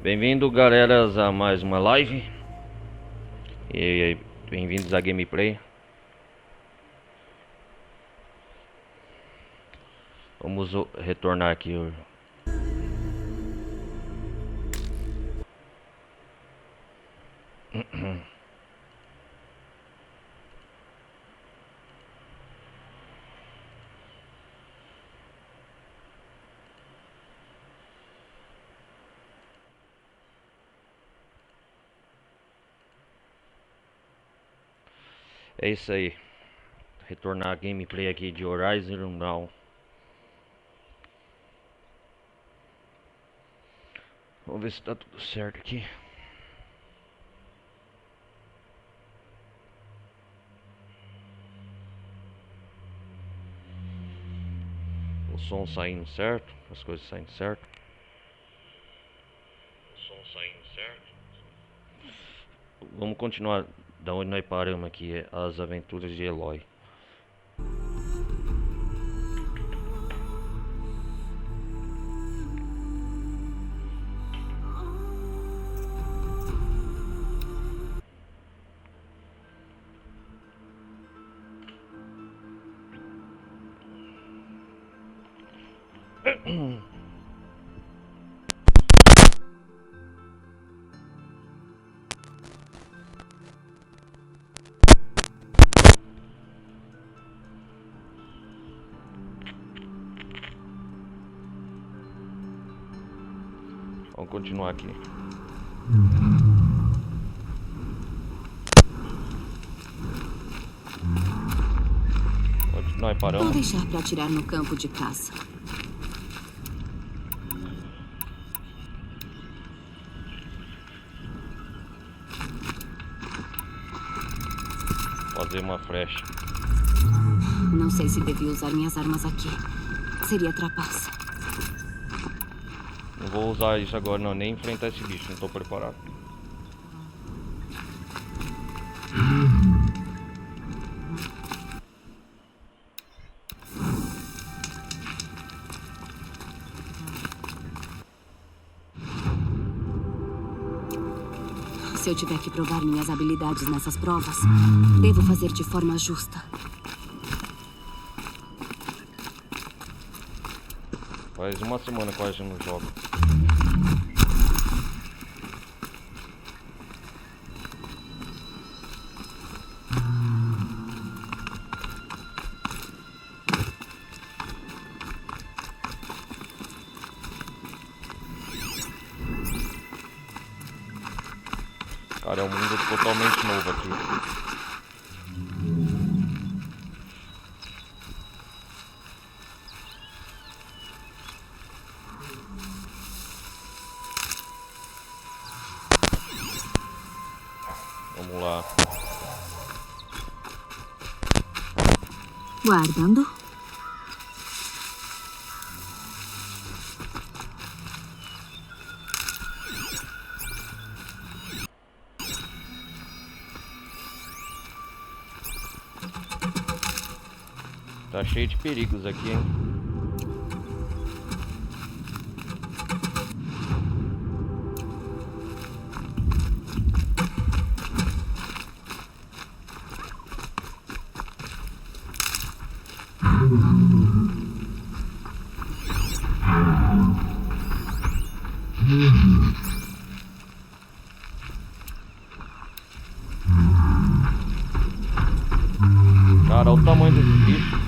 Bem-vindo, galera, a mais uma live. E bem-vindos à gameplay. Vamos retornar aqui. É isso aí. Retornar a gameplay aqui de Horizon Zero Dawn. Vamos ver se tá tudo certo aqui. O som saindo certo, as coisas saindo certo. Vamos continuar da onde nós paramos aqui, as aventuras de Eloy. Vamos continuar aqui. Onde nós paramos? Vou deixar para atirar no campo de caça. Fazer uma flecha. Não sei se devia usar minhas armas aqui. Seria trapaça. Não vou usar isso agora não, nem enfrentar esse bicho, não tô preparado. Se eu tiver que provar minhas habilidades nessas provas, devo fazer de forma justa. Faz uma semana que a gente não joga. Cara, é um mundo totalmente novo aqui. Vamos lá. Guardando. Tá cheio de perigos aqui, hein? Cara, olha o tamanho desses bichos.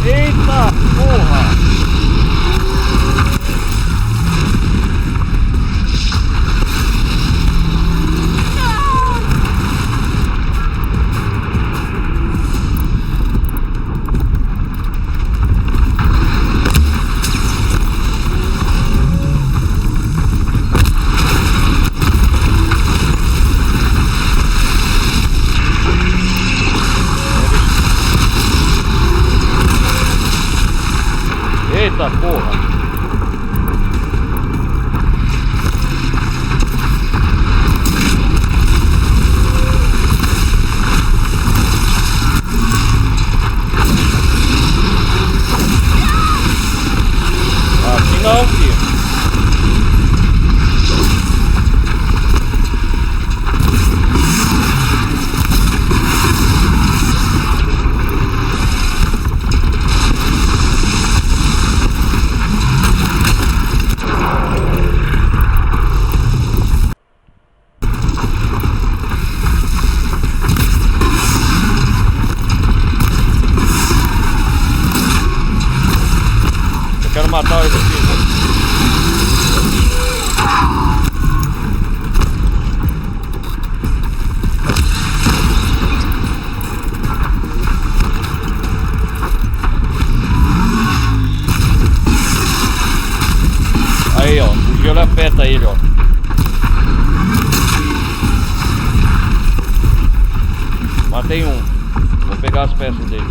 Eita, porra! Eita porra! Assim não, filho. Eu quero matar esse aqui. Aí, ó, o gelo afeta ele, ó. Matei um. Vou pegar as peças dele.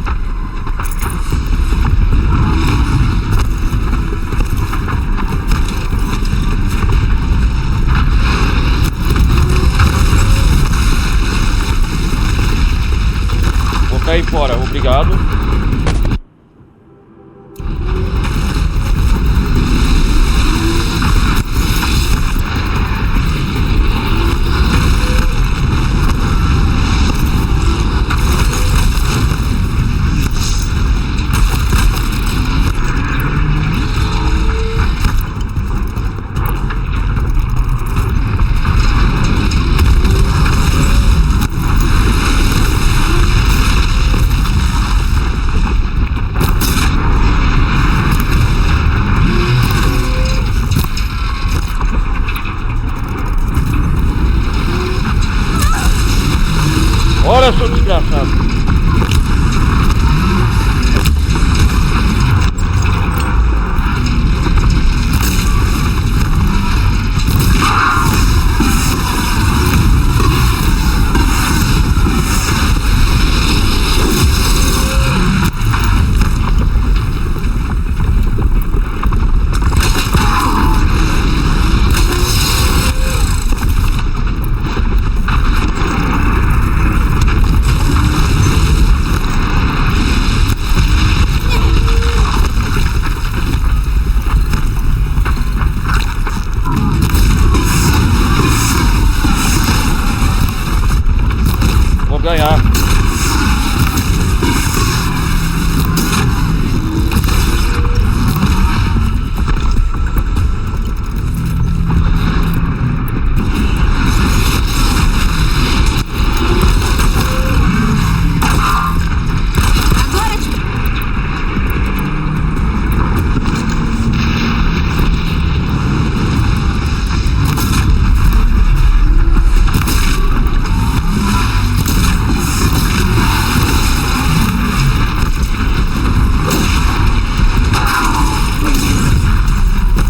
Vou cair fora, obrigado. Olha, seu desgraçado. Vou ganhar.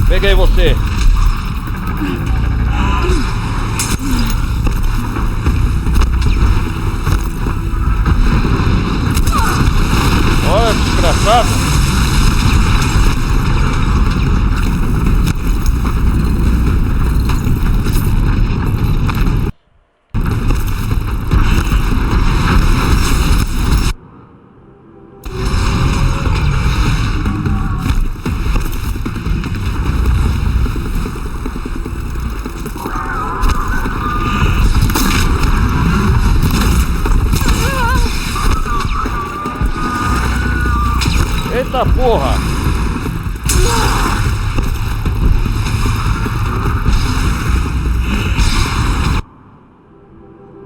Peguei você. Olha, desgraçado. Eita porra!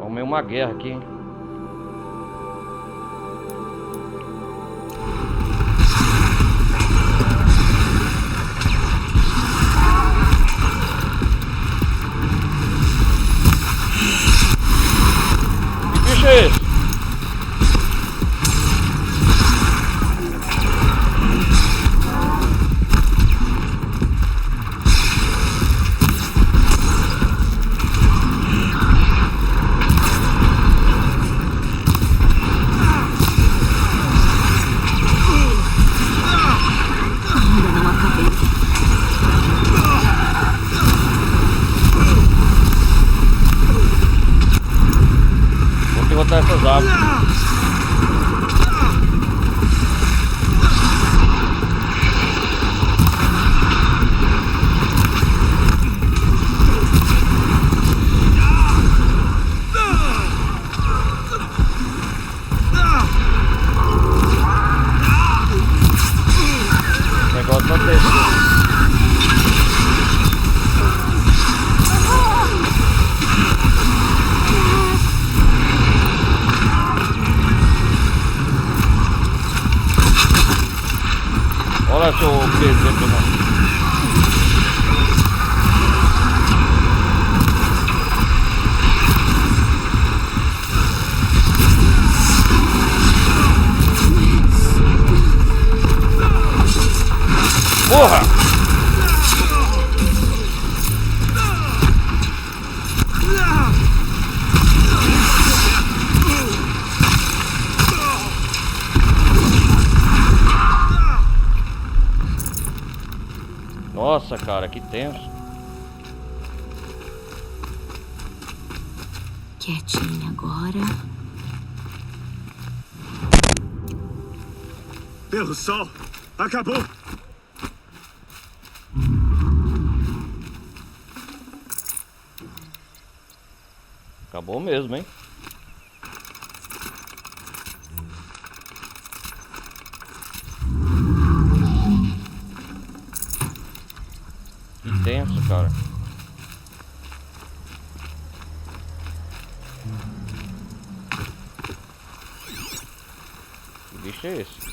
Arrumei uma guerra aqui, hein? Que bicho é esse? Olha seu presente, mano. Porra! Nossa, cara, que tenso. Quietinha agora. Pelo sol, acabou. Acabou mesmo, hein? Que tenso, cara. Que bicho é esse?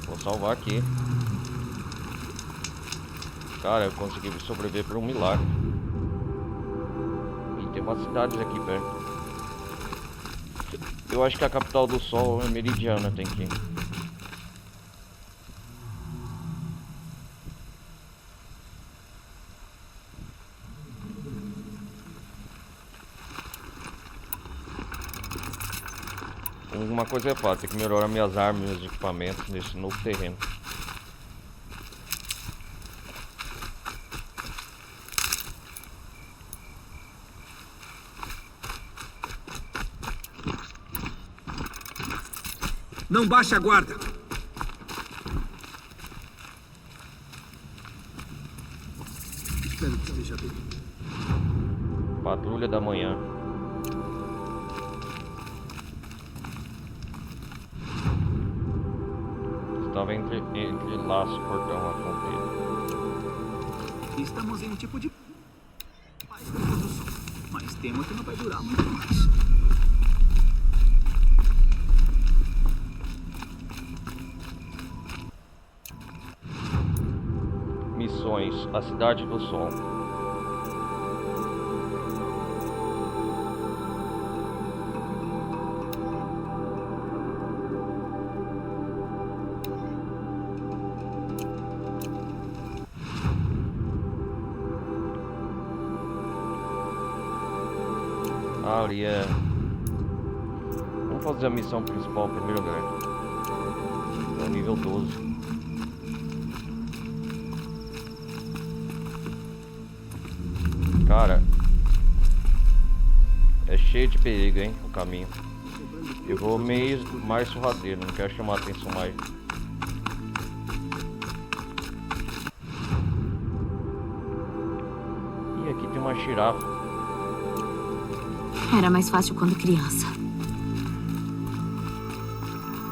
Vou salvar aqui. Cara, eu consegui sobreviver por um milagre. E tem umas cidades aqui perto. Eu acho que a capital do sol é Meridiana, tem que ir. Uma coisa é fato, tem que melhorar minhas armas e meus equipamentos nesse novo terreno. Não baixe a guarda. Espero que esteja bem. Patrulha da manhã. Estava entre laço, portão, a fronteira. Estamos em um tipo de paz do sol, mas temo que não vai durar muito mais. Missões, a cidade do sol. Ali é... Vamos fazer a missão principal primeiro, galera. É o nível 12. Cara, é cheio de perigo, hein, o caminho. Eu vou meio mais sorrateiro, não quero chamar a atenção mais. E aqui tem uma girafa. Era mais fácil quando criança.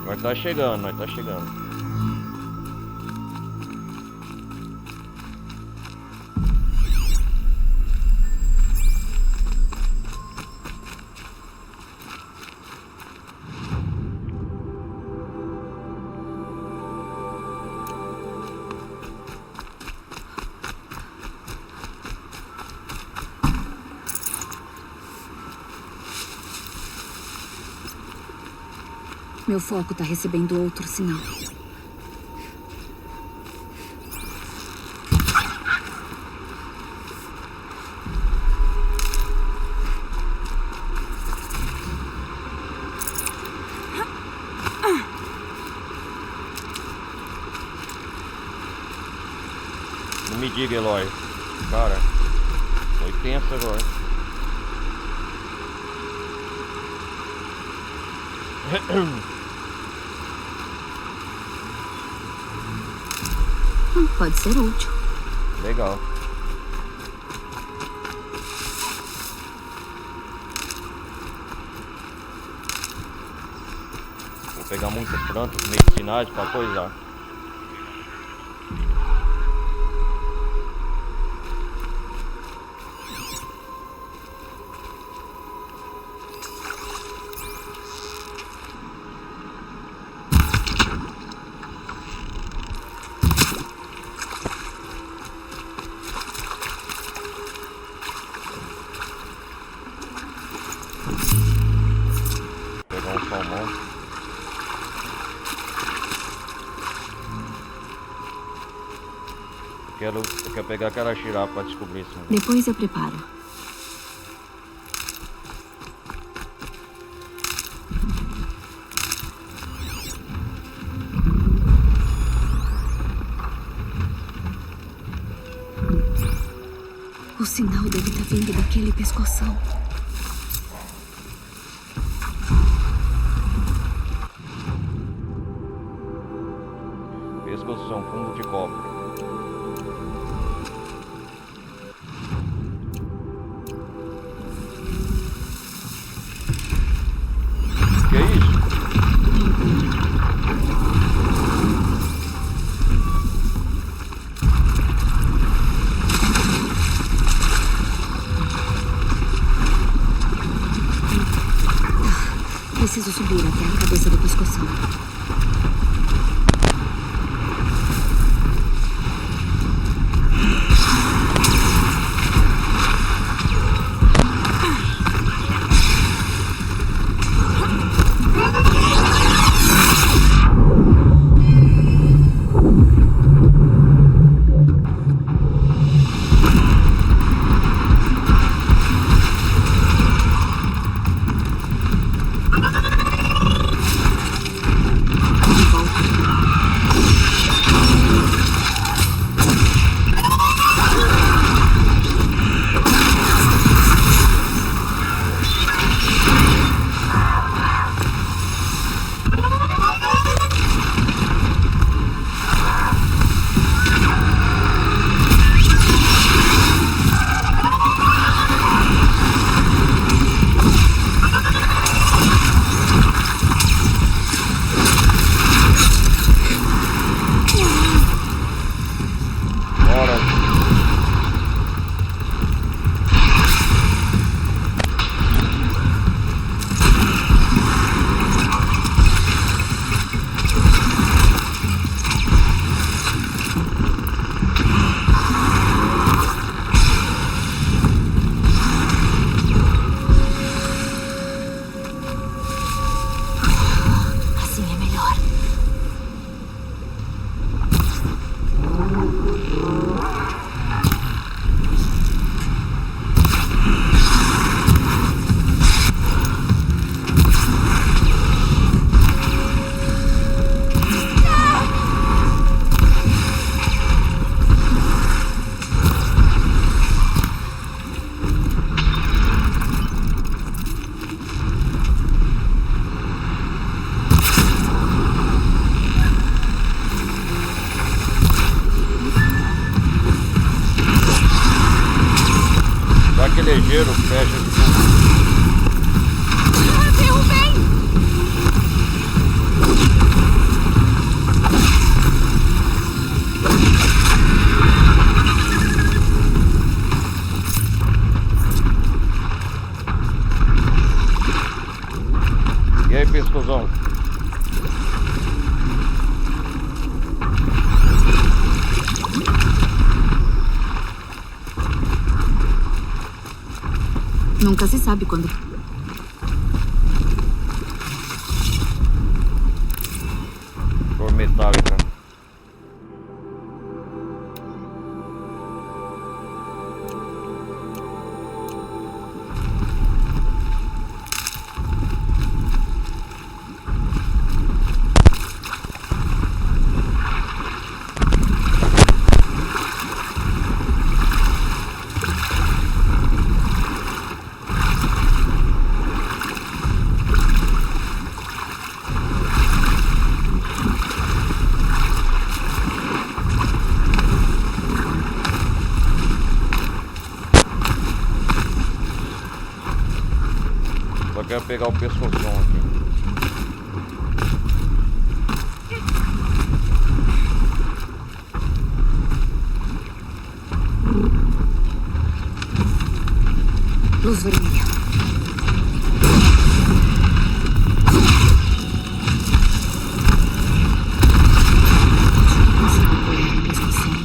Nós tá chegando, nós tá chegando. Meu foco tá recebendo outro sinal. Não me diga, Eloy. Cara, foi tenso agora. Pode ser útil. Legal. Vou pegar muitas plantas medicinais para coisar. Eu quero pegar aquela girafa pra descobrir isso. Depois eu preparo. O sinal deve estar vindo daquele pescoção. Pescoção, fundo de cobre. Que é isso? Preciso subir até a cabeça do pescoção. Assim é melhor. Dá aquele ligeiro, fecha de novo. Derrubei! E aí, pescozão? Nunca se sabe quando. Cor metálica. Só quero pegar o pescoção aqui. Luz vermelha. Consigo apoiar no pescoção aqui.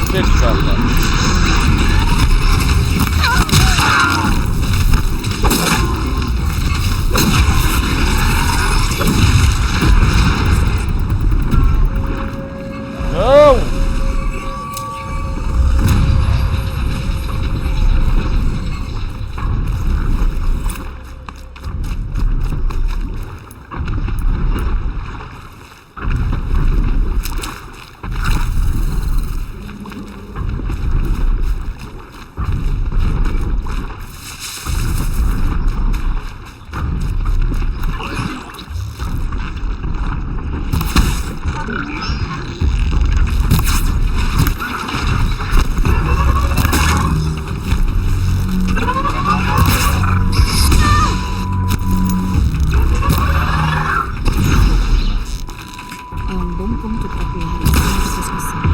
cacete, cara. Não! É um bom ponto para pular em cima de seus passados.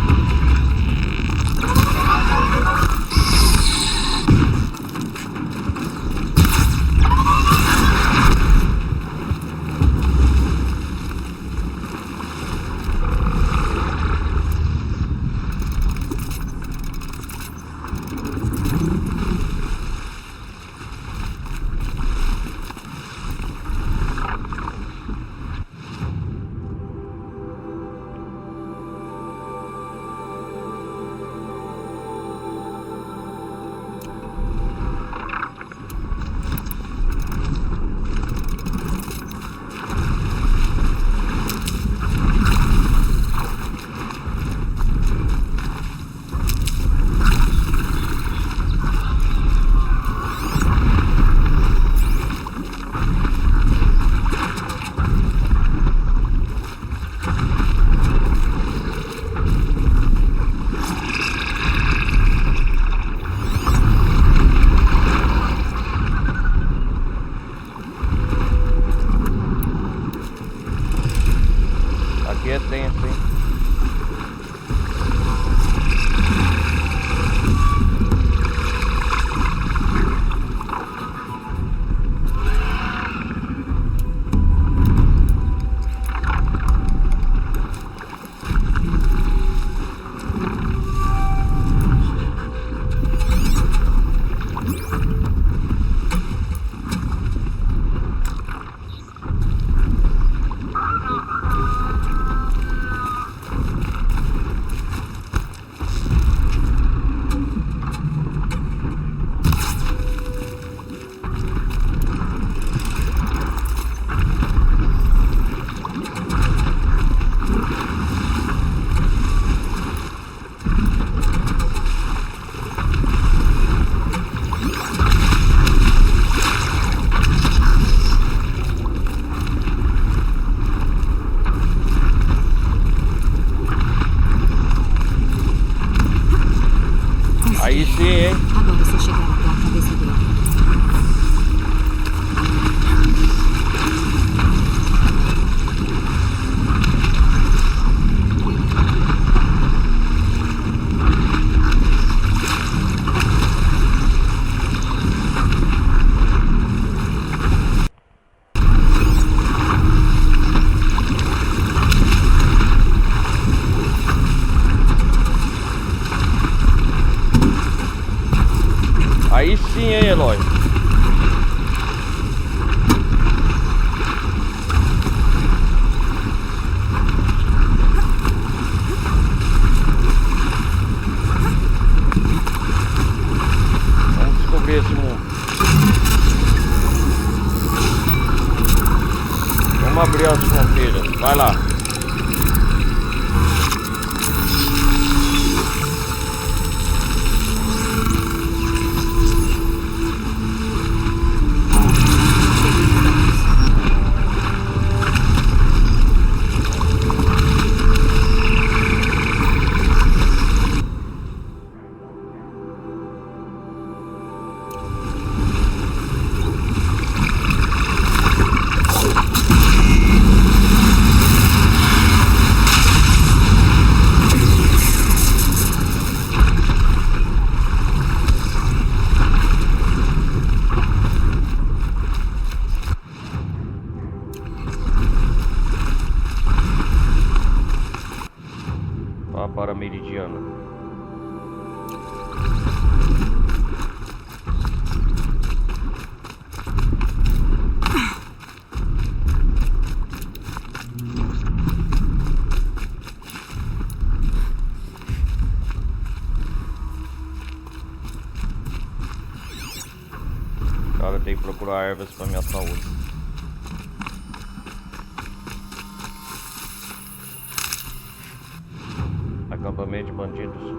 Aqui é tenso, hein? Aí sim, hein? Agora se eu chegar até a cabeça dele. Aí sim, hein, Eloy? Vamos descobrir esse mundo. Vamos abrir as fronteiras. Vai lá. Vá para Meridiana. Agora eu tenho que procurar ervas para minha saúde. Acampamento de bandidos.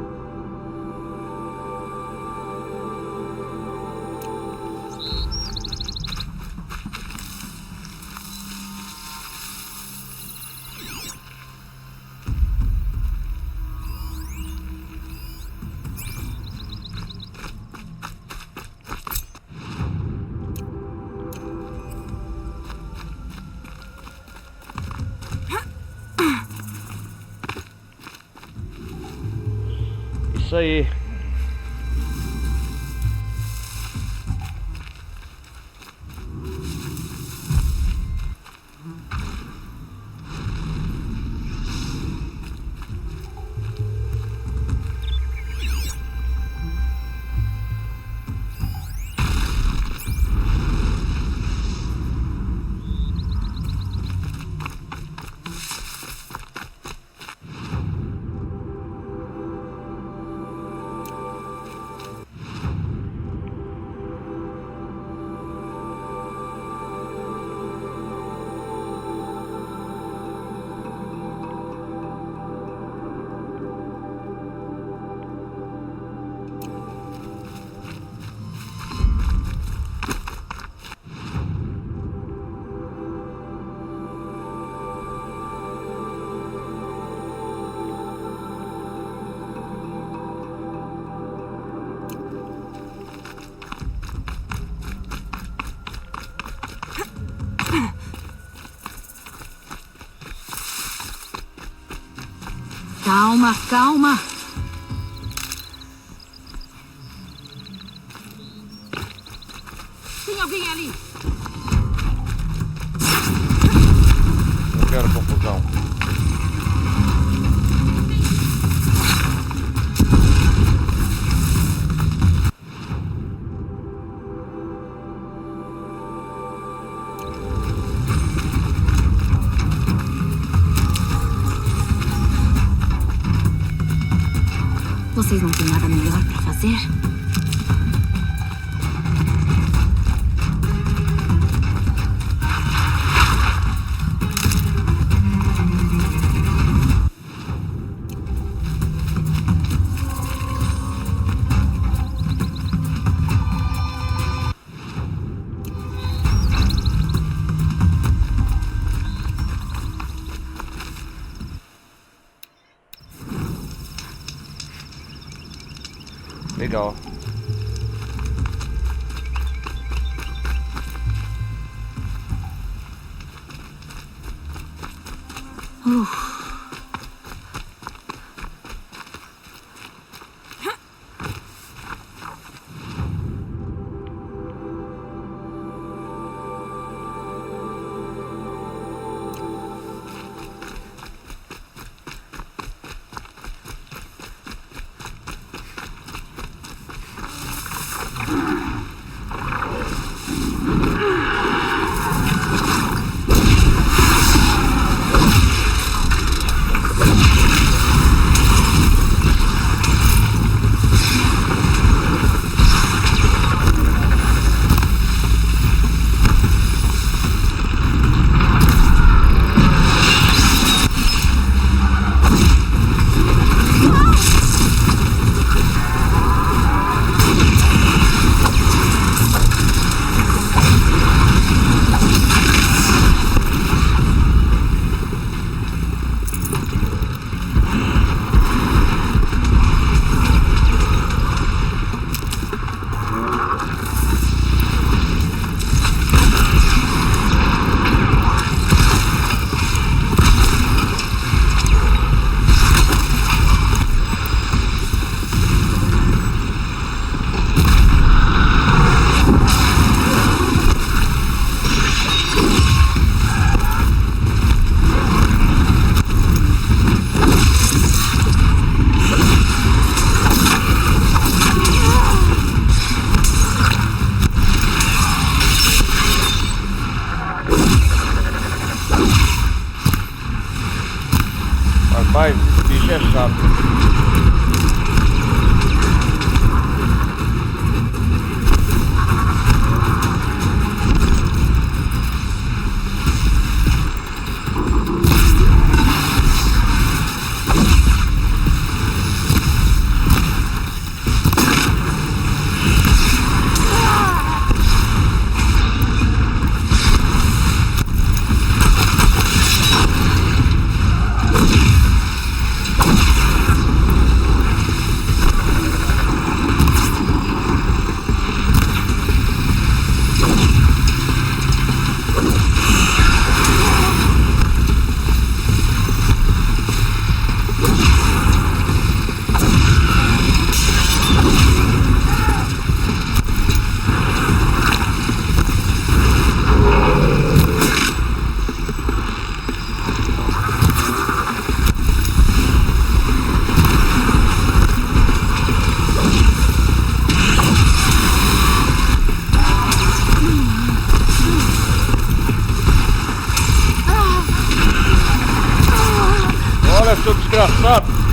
Isso aí. Calma, calma. Tem alguém ali. Não quero confusão. Vocês não têm nada melhor pra fazer? Legal. Rapaz, esse bicho é chato. Para, seu desgraçado!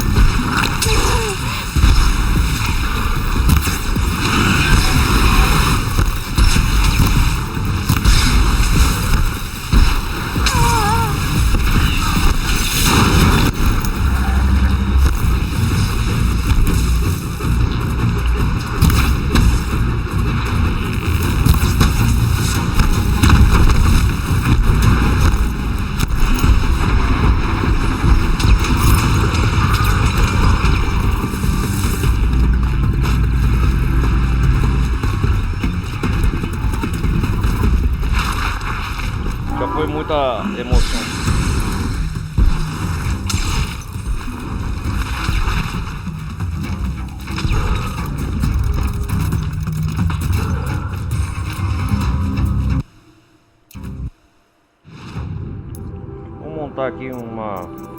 Já foi muita emoção. Vou montar aqui uma...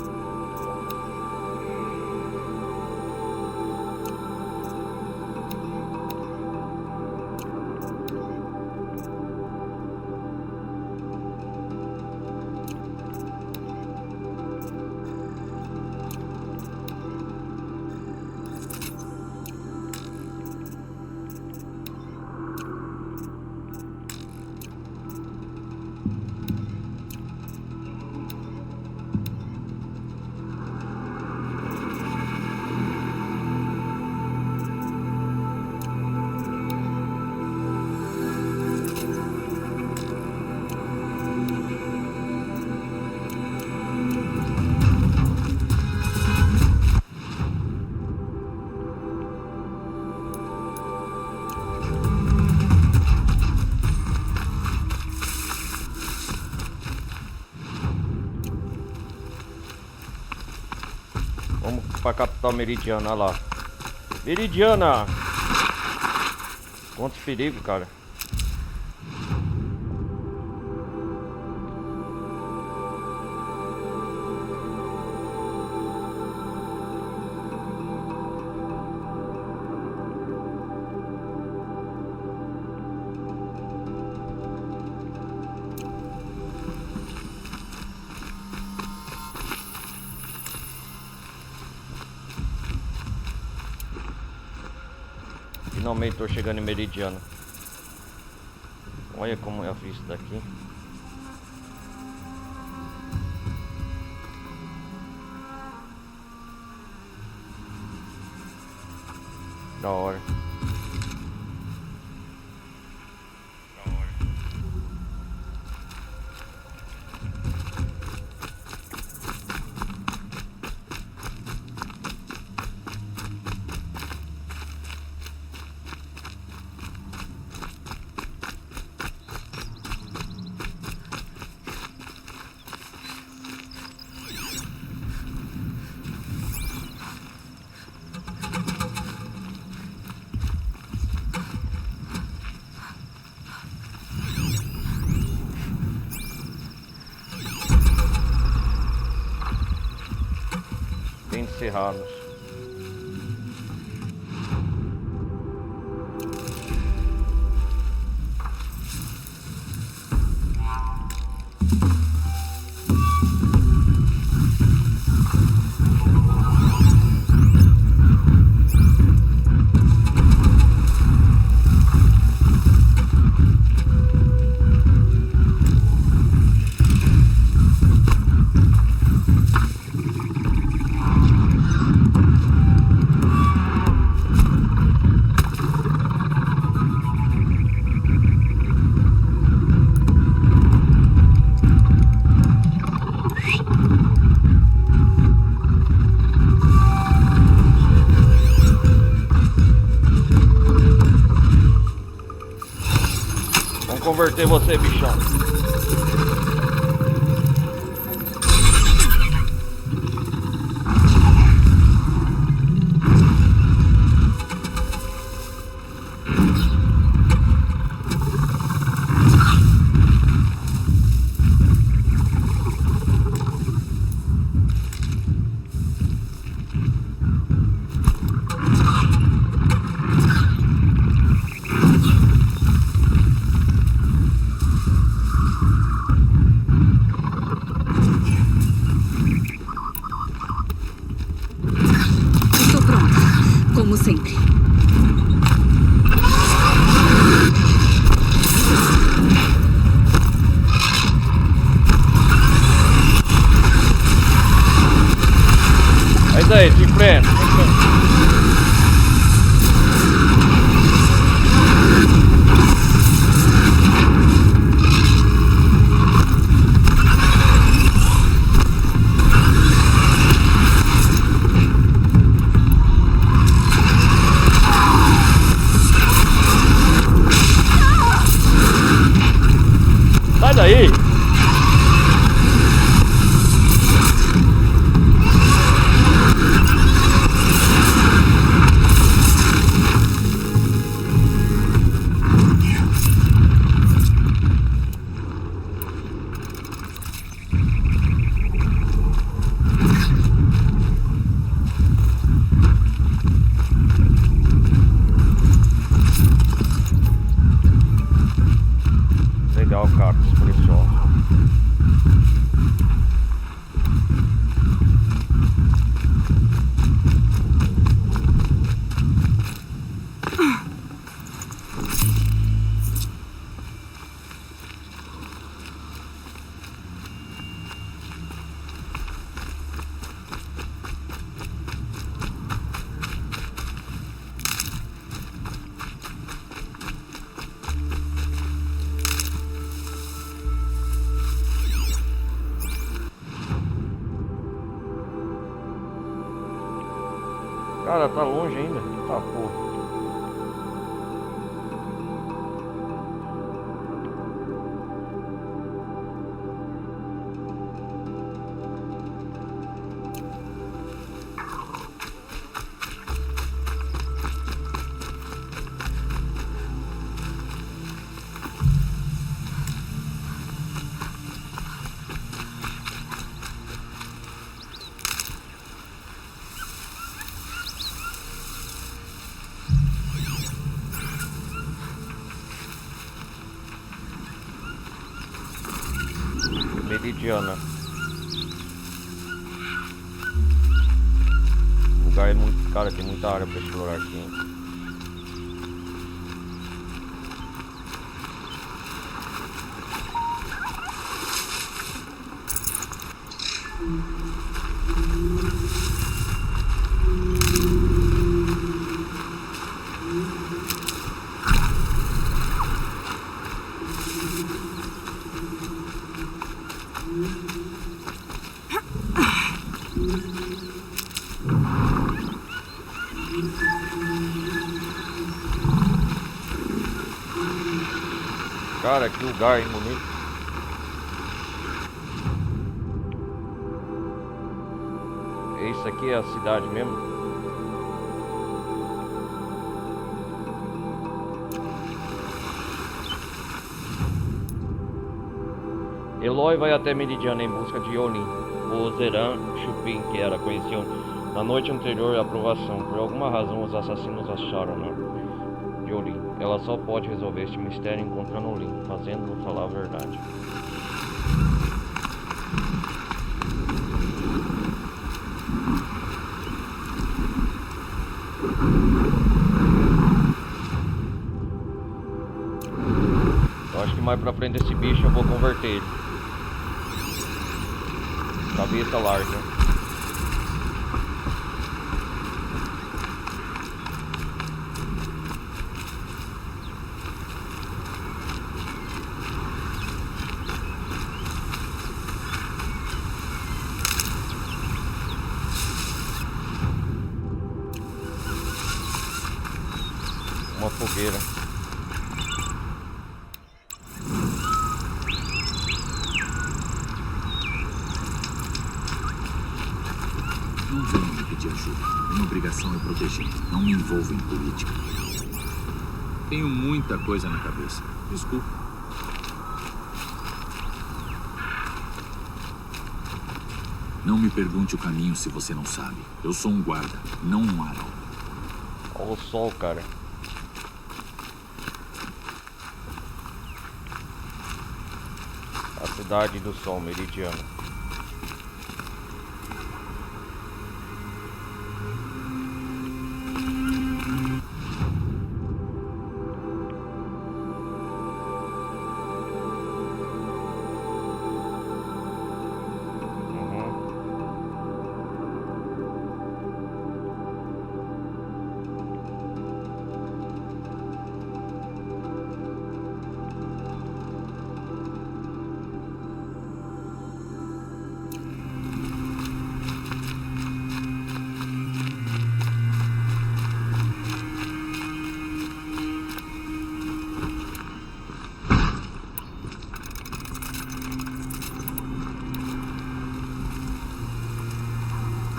Vamos pra capital Meridiana, olha lá. Meridiana! Quantos perigos, cara. Finalmente tô chegando em Meridiana. Olha como eu fiz isso daqui. Da hora. Encerrados. Converter você, bichão. Como sempre. É isso aí, te enfrenta. Sai daí! Legal, cara, precioso. Cara, tá longe ainda. Tá, porra. Meridiana. O lugar é muito... Cara, tem muita área pra explorar aqui, hein? Cara, que lugar, hein, bonito. Isso aqui é a cidade mesmo? Eloy vai até Meridiana em busca de Yolin, o Zeran Chupin, que era conhecido na noite anterior à aprovação. Por alguma razão, os assassinos acharam-na. Yolin. Ela só pode resolver este mistério encontrando o Lin, fazendo-o falar a verdade. Eu acho que mais pra frente desse bicho eu vou converter ele. Cabeça larga. Uma fogueira. Não venham me pedir ajuda. Minha obrigação é proteger. Não me envolvo em política. Tenho muita coisa na cabeça. Desculpa. Não me pergunte o caminho se você não sabe. Eu sou um guarda, não um arauto. Olha o sol, cara. A cidade do sol, Meridiana.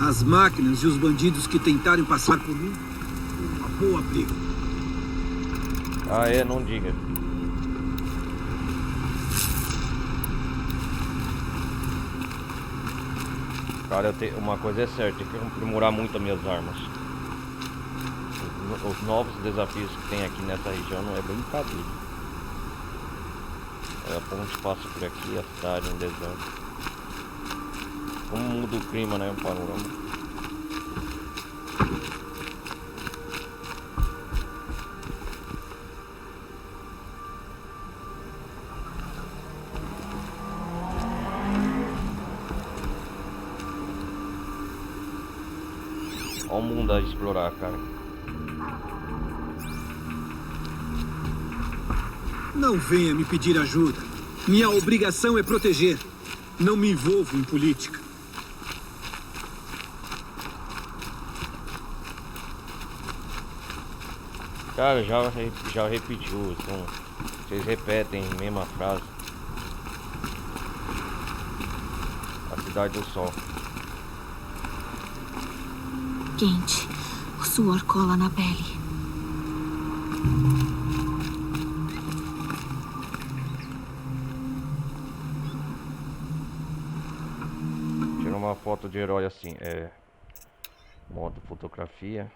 As máquinas e os bandidos que tentarem passar por mim, uma boa briga. Ah, é? Não diga. Cara, uma coisa é certa, tem que aprimorar muito as minhas armas. Os novos desafios que tem aqui nessa região não é brincadeira. A ponte passa por aqui, a cidade, um deserto. Como muda o clima, né? O panorama. Olha o mundo a explorar, cara. Não venha me pedir ajuda. Minha obrigação é proteger. Não me envolvo em política. Cara, já repetiu, então vocês repetem a mesma frase. A cidade do sol. Quente. O suor cola na pele. Tira uma foto de herói assim, modo fotografia.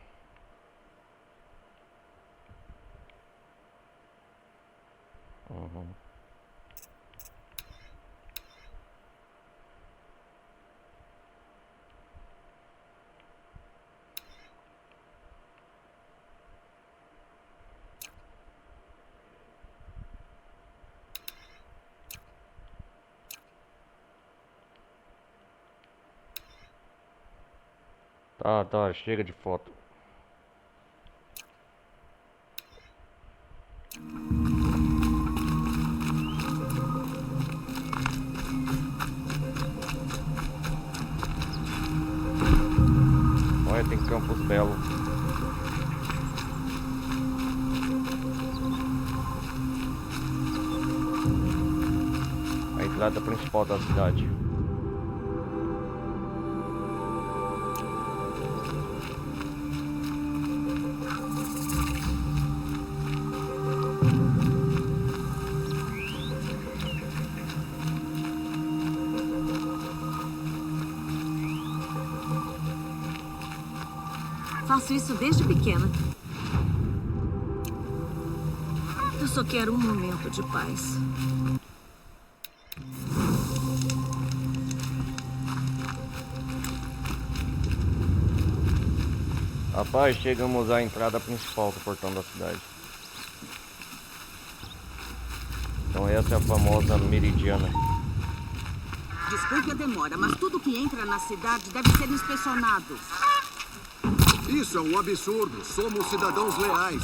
Uhum. Tá, chega de foto. Olha, tem Campos Belo. A entrada principal da cidade. Faço isso desde pequena. Eu só quero um momento de paz. Rapaz, chegamos à entrada principal do portão da cidade. Então essa é a famosa Meridiana. Desculpe a demora, mas tudo que entra na cidade deve ser inspecionado. Isso é um absurdo. Somos cidadãos leais.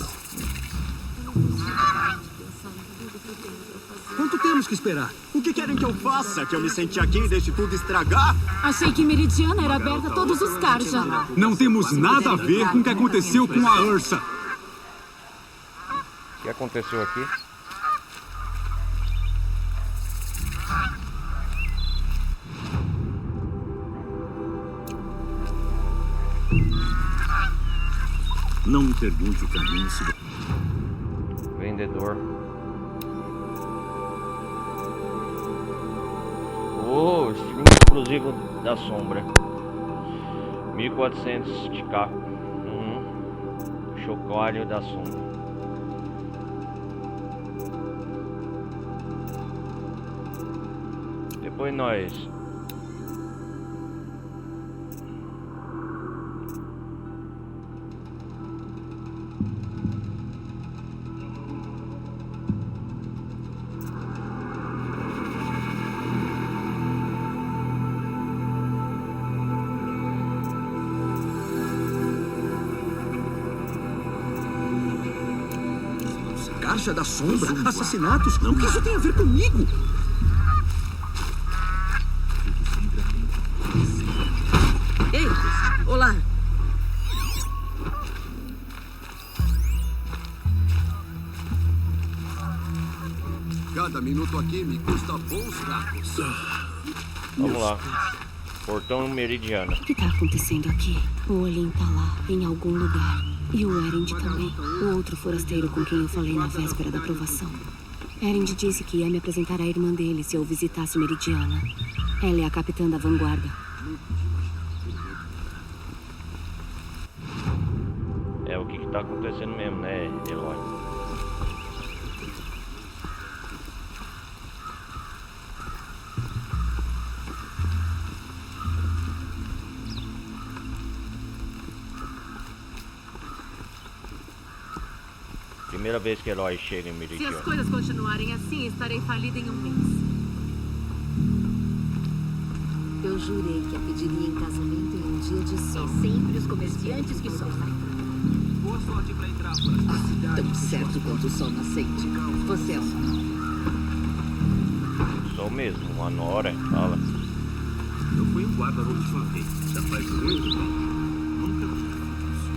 Quanto temos que esperar? O que querem que eu faça? Que eu me sente aqui e deixe tudo estragar? Achei que Meridiana era aberta a todos os Karja. Não temos nada a ver com o que aconteceu com a Ursa. O que aconteceu aqui? Não me pergunte o caminho se... Vendedor. Oh, stream exclusivo da sombra. 1400 de K. Chocalho da sombra. Depois nós. Caixa da sombra? Assassinatos? O que isso tem a ver comigo? Ei, olá. Cada minuto aqui me custa bons gatos. Vamos lá. Portão Meridiana. O que tá acontecendo aqui? O Olin tá lá, em algum lugar. E o Erend também. O outro forasteiro com quem eu falei na véspera da aprovação. Erend disse que ia me apresentar à irmã dele se eu visitasse Meridiana. Ela é a capitã da vanguarda. É o que tá acontecendo mesmo, né, Eloy? Primeira vez que Eloy chega em Se Meridiana. as coisas continuarem assim, estarei falida em um mês. Eu jurei que a pediria em casamento em um dia de sol. E sempre os comerciantes que sofrem. Boa sorte pra entrar para esta cidade. Tão certo quanto o sol nascente. Você é um... Sou mesmo, uma nora, fala. Eu fui um guarda da última vez. Já faz muito tempo. Nunca vi isso.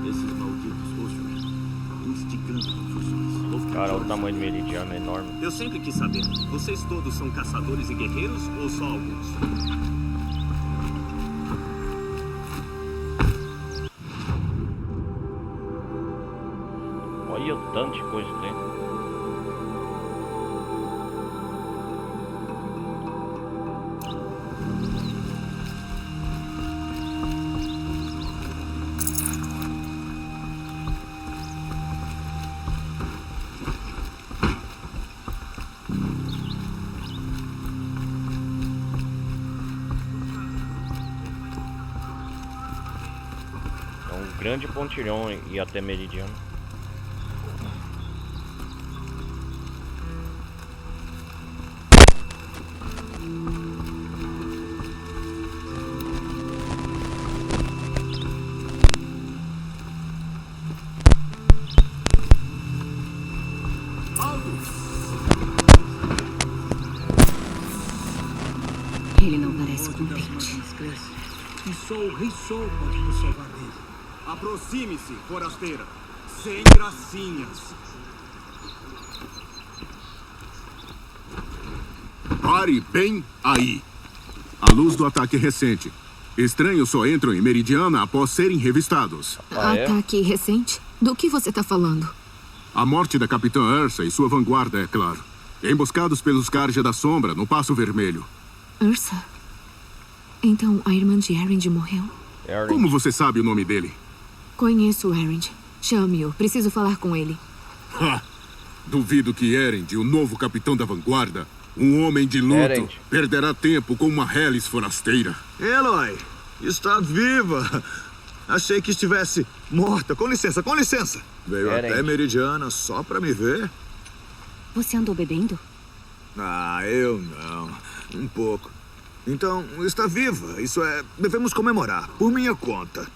Esses malditos rostos instigando confusões. Cara, olha o tamanho de Meridiana, é enorme. Eu sempre quis saber, vocês todos são caçadores e guerreiros ou só alguns? Olha o tanto de coisa que tem. É um grande pontilhão e até Meridiana. Ele não parece contente. E só o Rei Sol pode nos salvar dele. Aproxime-se, forasteira. Sem gracinhas. Pare bem aí. À luz do ataque recente, estranhos só entram em Meridiana após serem revistados. Ah, é? Ataque recente? Do que você tá falando? A morte da Capitã Ursa e sua vanguarda, é claro. Emboscados pelos Carja da Sombra no Passo Vermelho. Ursa? Então a irmã de Erend morreu? Erend. Como você sabe o nome dele? Conheço o Erend. Chame-o. Preciso falar com ele. Ha! Duvido que Erend, o novo capitão da vanguarda, um homem de luto, Erend. perderá tempo com uma Hellis forasteira. Eloy, está viva. Achei que estivesse morta. Com licença, com licença. Veio Erend. até Meridiana só pra me ver? Você andou bebendo? Ah, eu não. Um pouco. Então, está viva. Isso é... devemos comemorar. Por minha conta.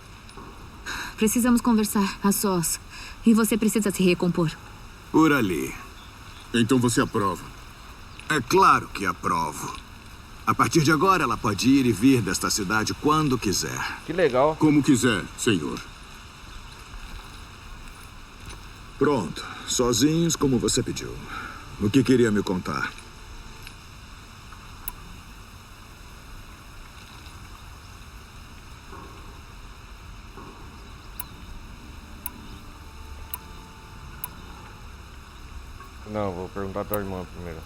Precisamos conversar a sós. E você precisa se recompor. Por ali. Então você aprova. É claro que aprovo. A partir de agora, ela pode ir e vir desta cidade quando quiser. Que legal. Como quiser, senhor. Pronto. Sozinhos, como você pediu. O que queria me contar? Não, vou perguntar a tua irmã primeiro.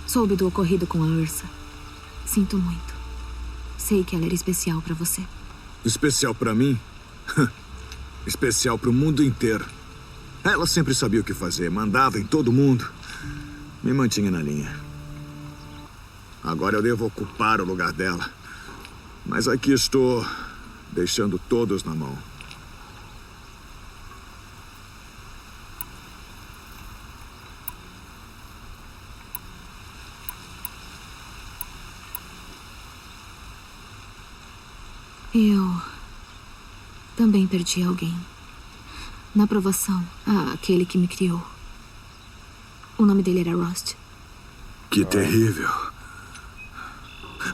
Soube do ocorrido com a Ursa. Sinto muito. Sei que ela era especial pra você. Especial pra mim? Especial pro mundo inteiro. Ela sempre sabia o que fazer, mandava em todo mundo. Me mantinha na linha. Agora eu devo ocupar o lugar dela. Mas aqui estou, deixando todos na mão. Eu também perdi alguém. Na aprovação, aquele que me criou. O nome dele era Rost. Que terrível.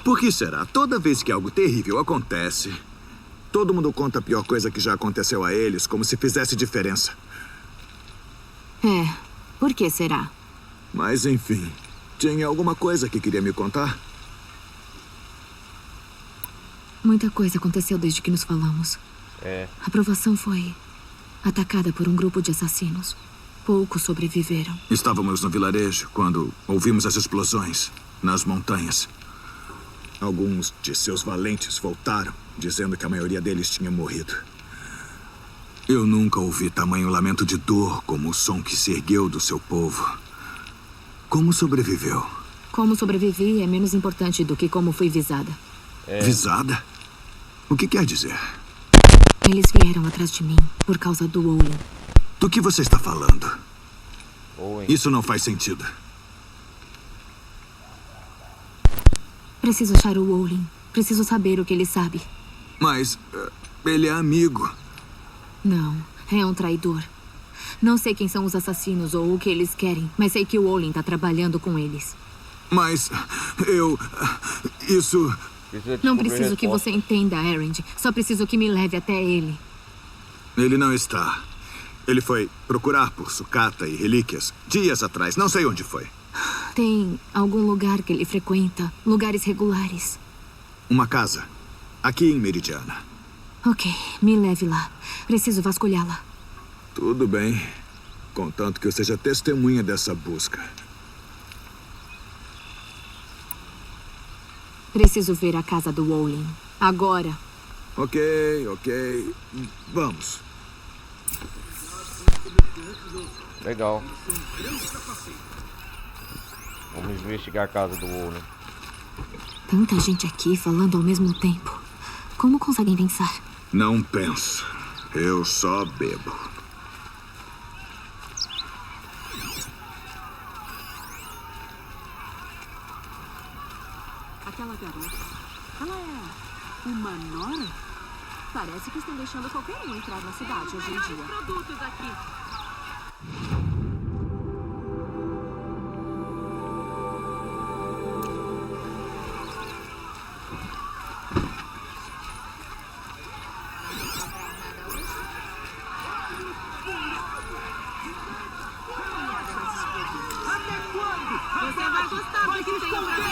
Por que será? Toda vez que algo terrível acontece, todo mundo conta a pior coisa que já aconteceu a eles, como se fizesse diferença. É, por que será? Mas, enfim, tinha alguma coisa que queria me contar? Muita coisa aconteceu desde que nos falamos. A Provação foi atacada por um grupo de assassinos. Poucos sobreviveram. Estávamos no vilarejo quando ouvimos as explosões nas montanhas. Alguns de seus valentes voltaram, dizendo que a maioria deles tinha morrido. Eu nunca ouvi tamanho lamento de dor como o som que se ergueu do seu povo. Como sobreviveu? Como sobrevivi é menos importante do que como fui visada. Visada? O que quer dizer? Eles vieram atrás de mim por causa do Olin. Do que você está falando? Owen. Isso não faz sentido. Preciso achar o Olin. Preciso saber o que ele sabe. Mas ele é amigo. Não, é um traidor. Não sei quem são os assassinos ou o que eles querem, mas sei que o Olin tá trabalhando com eles. Mas isso... Não preciso que você entenda, Erend. Só preciso que me leve até ele. Ele não está. Ele foi procurar por sucata e relíquias dias atrás. Não sei onde foi. Tem algum lugar que ele frequenta? Lugares regulares? Uma casa. Aqui em Meridiana. Ok, me leve lá. Preciso vasculhá-la. Tudo bem. Contanto que eu seja testemunha dessa busca. Preciso ver a casa do Olin. Agora. Ok. Vamos. Legal. Vamos investigar a casa do Olin. Tanta gente aqui falando ao mesmo tempo. Como conseguem pensar? Não penso. Eu só bebo. Aquela garota, ela é uma nora? Parece que estão deixando qualquer um entrar na cidade hoje em dia. Produtos aqui. Você vai gostar do que tem pra mim.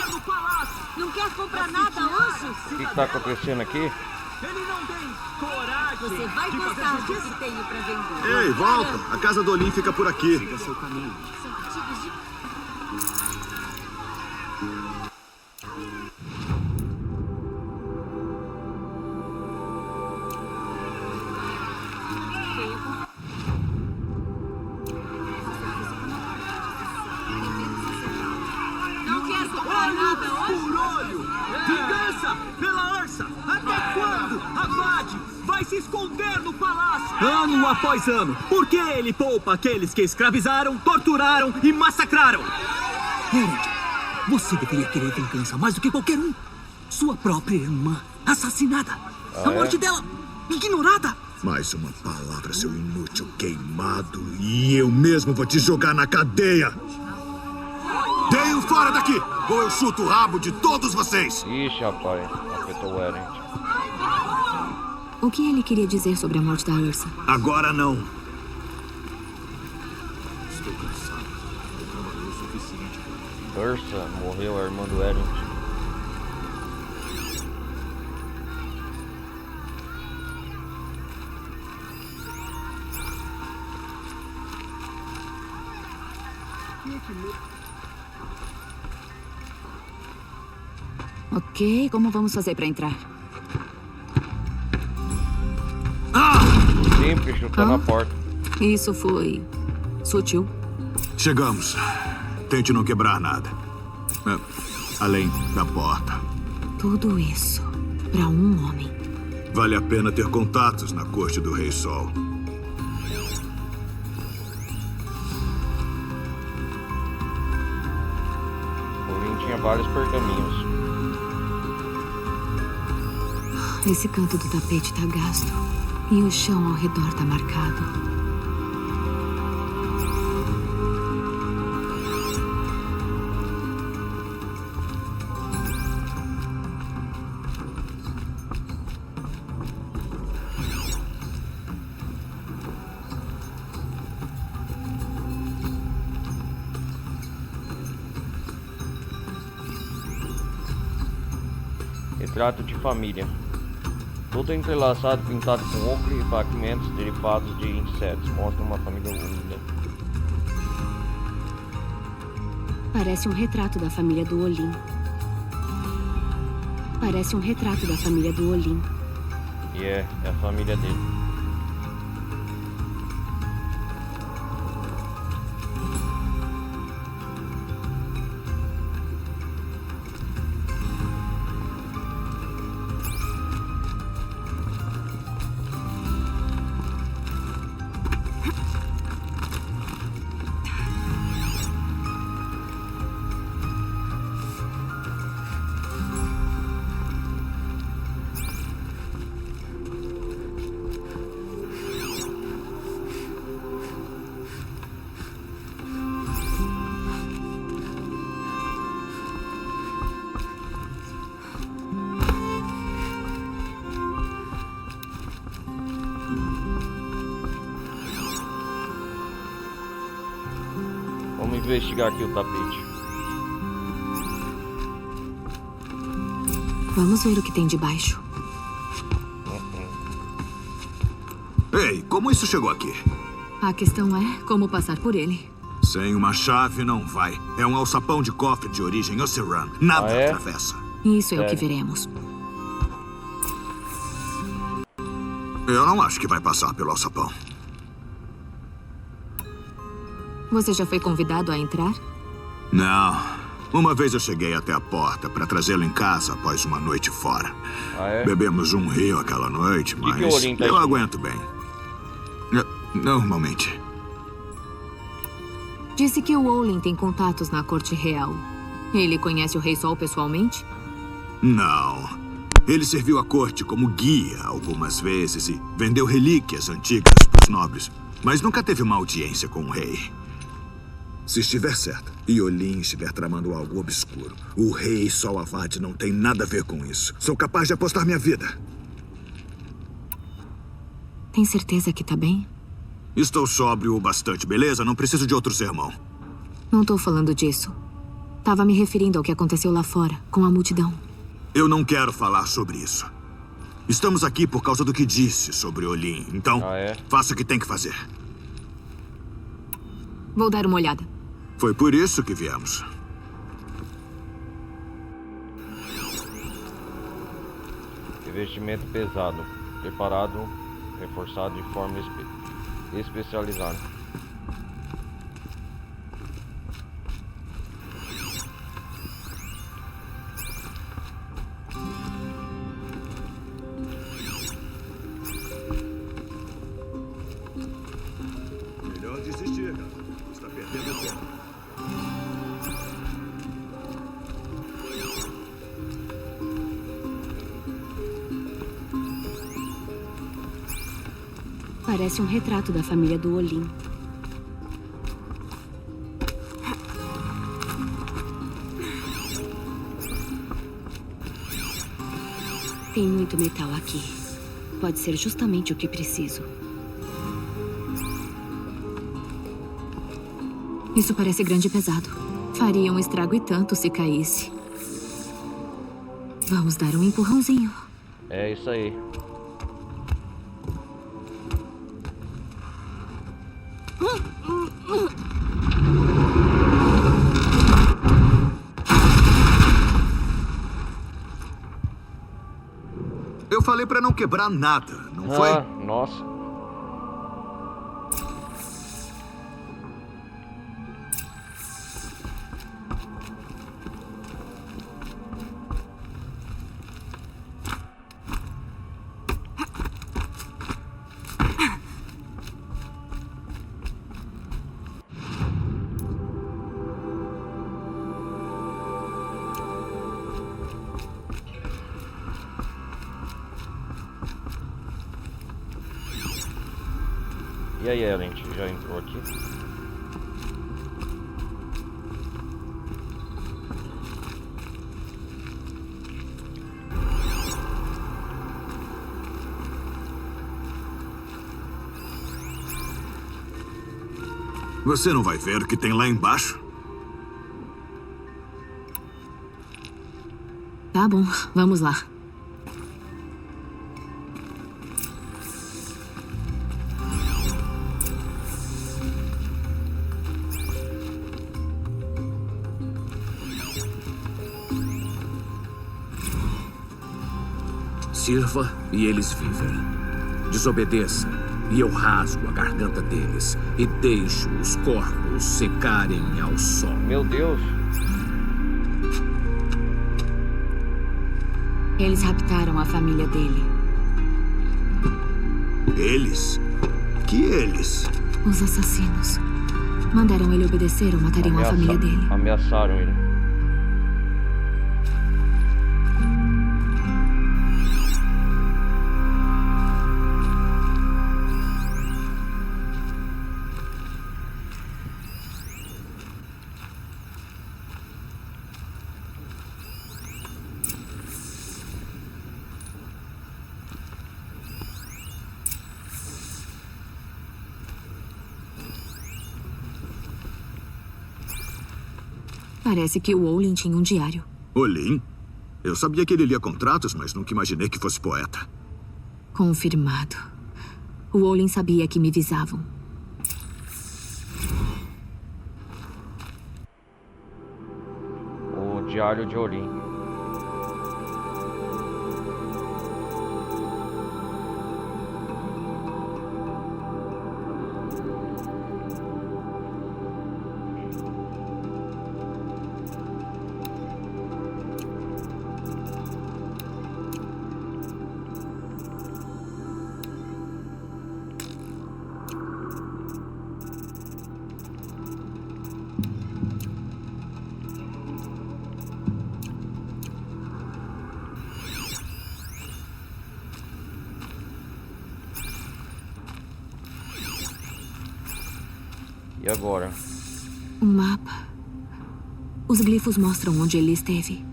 Não quer comprar nada hoje? O que está acontecendo aqui? Ele não tem coragem. Você vai gostar do que tenho pra vender. Ei, volta! A casa do Olin fica por aqui. Siga seu caminho. São artigos de... Não quer comprar nada hoje? Por olho! Vingança pela Ursa! Até quando a Vade vai se esconder no palácio? Ano após ano. Por que ele poupa aqueles que escravizaram, torturaram e massacraram? Erend, você deveria querer vingança mais do que qualquer um. Sua própria irmã, assassinada. A morte dela, ignorada. Mais uma palavra, seu inútil queimado, e eu mesmo vou te jogar na cadeia. Deem-o fora daqui, ou eu chuto o rabo de todos vocês. Ixi, rapaz. Afetou o Erend. O que ele queria dizer sobre a morte da Ursa? Agora não. Estou cansado. Eu trabalhei o suficiente. Ursa morreu, a irmã do Erend. Ok, como vamos fazer pra entrar? Sempre chutando a porta. Isso foi sutil. Chegamos. Tente não quebrar nada. Além da porta. Tudo isso pra um homem. Vale a pena ter contatos na corte do Rei Sol. Olin tinha vários pergaminhos. Esse canto do tapete tá gasto. E o chão ao redor tá marcado. Retrato de família. Todo entrelaçado, pintado com ochre e fragmentos derivados de insetos. Mostra uma família unida. Parece um retrato da família do Olin. Parece um retrato da família do Olin. E é a família dele. Vamos investigar aqui o tapete. Vamos ver o que tem debaixo. Ei, como isso chegou aqui? A questão é como passar por ele. Sem uma chave não vai. É um alçapão de cofre de origem Oseram. Nada atravessa. Isso é o que veremos. Eu não acho que vai passar pelo alçapão. Você já foi convidado a entrar? Não. Uma vez eu cheguei até a porta para trazê-lo em casa após uma noite fora. Bebemos um rio aquela noite, mas eu aguento bem. Normalmente. Disse que o Olin tem contatos na corte real. Ele conhece o Rei Sol pessoalmente? Não. Ele serviu à corte como guia algumas vezes e vendeu relíquias antigas para os nobres. Mas nunca teve uma audiência com o rei. Se estiver certo e Olin estiver tramando algo obscuro, o rei Sol Avad não tem nada a ver com isso. Sou capaz de apostar minha vida. Tem certeza que tá bem? Estou sóbrio o bastante, beleza? Não preciso de outro sermão. Não tô falando disso. Tava me referindo ao que aconteceu lá fora, com a multidão. Eu não quero falar sobre isso. Estamos aqui por causa do que disse sobre Olin. Então, faça o que tem que fazer. Vou dar uma olhada. Foi por isso que viemos. Revestimento pesado. Preparado, reforçado de forma especializada. Melhor desistir, cara. Está perdendo tempo. Parece um retrato da família do Olin. Tem muito metal aqui. Pode ser justamente o que preciso. Isso parece grande e pesado. Faria um estrago e tanto se caísse. Vamos dar um empurrãozinho. É isso aí. Eu falei pra não quebrar nada, não foi? Nossa. E aí, Ellen, a gente já entrou aqui. Você não vai ver o que tem lá embaixo? Tá bom, vamos lá. sirva e eles vivem. Desobedeça e eu rasgo a garganta deles e deixo os corpos secarem ao sol. Meu Deus. Eles raptaram a família dele. Eles? Que eles? Os assassinos. Mandaram ele obedecer ou matariam a família dele. Ameaçaram ele. Parece que o Olin tinha um diário. Olin? Eu sabia que ele lia contratos, mas nunca imaginei que fosse poeta. Confirmado. O Olin sabia que me visavam. O diário de Olin. E agora? Um mapa. Os glifos mostram onde ele esteve.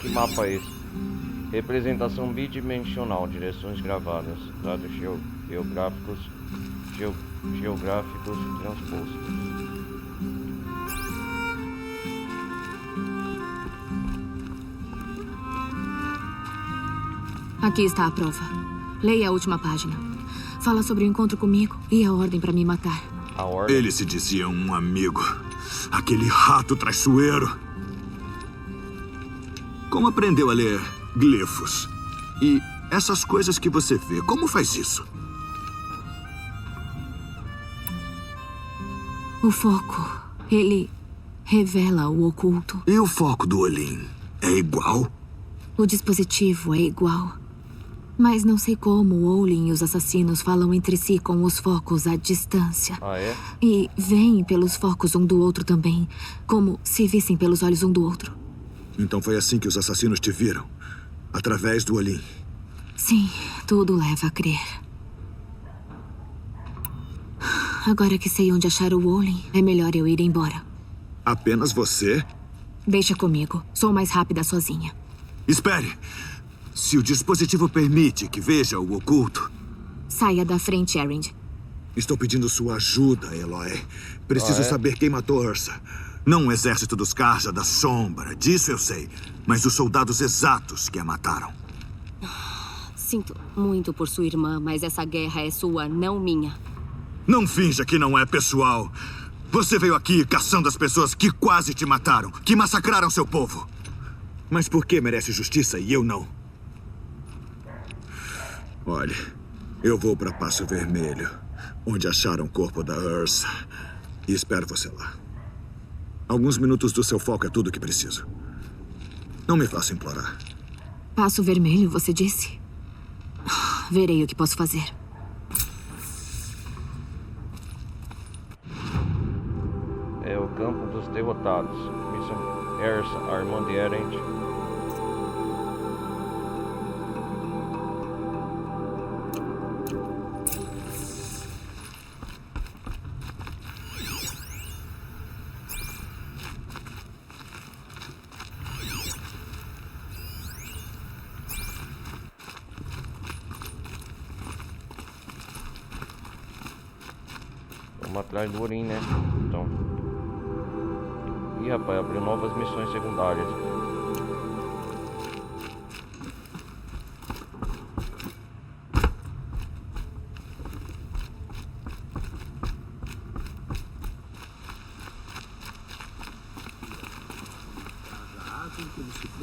Que mapa é esse? Representação bidimensional, direções gravadas, dados geográficos transpostos. Aqui está a prova. Leia a última página. Fala sobre o encontro comigo e a ordem para me matar. A ordem? Ele se dizia um amigo. Aquele rato traiçoeiro. Como aprendeu a ler glifos? E essas coisas que você vê, como faz isso? O foco, ele revela o oculto. E o foco do Olin é igual? O dispositivo é igual. Mas não sei como o Olin e os assassinos falam entre si com os focos à distância. Ah, é? E veem pelos focos um do outro também, como se vissem pelos olhos um do outro. Então foi assim que os assassinos te viram? Através do Olin? Sim, tudo leva a crer. Agora que sei onde achar o Olin, é melhor eu ir embora. Apenas você? Deixa comigo. Sou mais rápida sozinha. Espere! Se o dispositivo permite que veja o oculto... Saia da frente, Erend. Estou pedindo sua ajuda, Eloy. Preciso saber quem matou Ursa. Não o exército dos Karja da Sombra, disso eu sei. Mas os soldados exatos que a mataram. Sinto muito por sua irmã, mas essa guerra é sua, não minha. Não finja que não é pessoal. Você veio aqui caçando as pessoas que quase te mataram, que massacraram seu povo. Mas por que merece justiça e eu não? Olha, eu vou para Passo Vermelho, onde acharam o corpo da Ursa. E espero você lá. Alguns minutos do seu foco é tudo o que preciso. Não me faça implorar. Passo Vermelho, você disse? Verei o que posso fazer. É o campo dos derrotados. Missão Ursa, a irmã de Erend. Vamos atrás do Olin, né? Então. Ih, rapaz, abriu novas missões secundárias.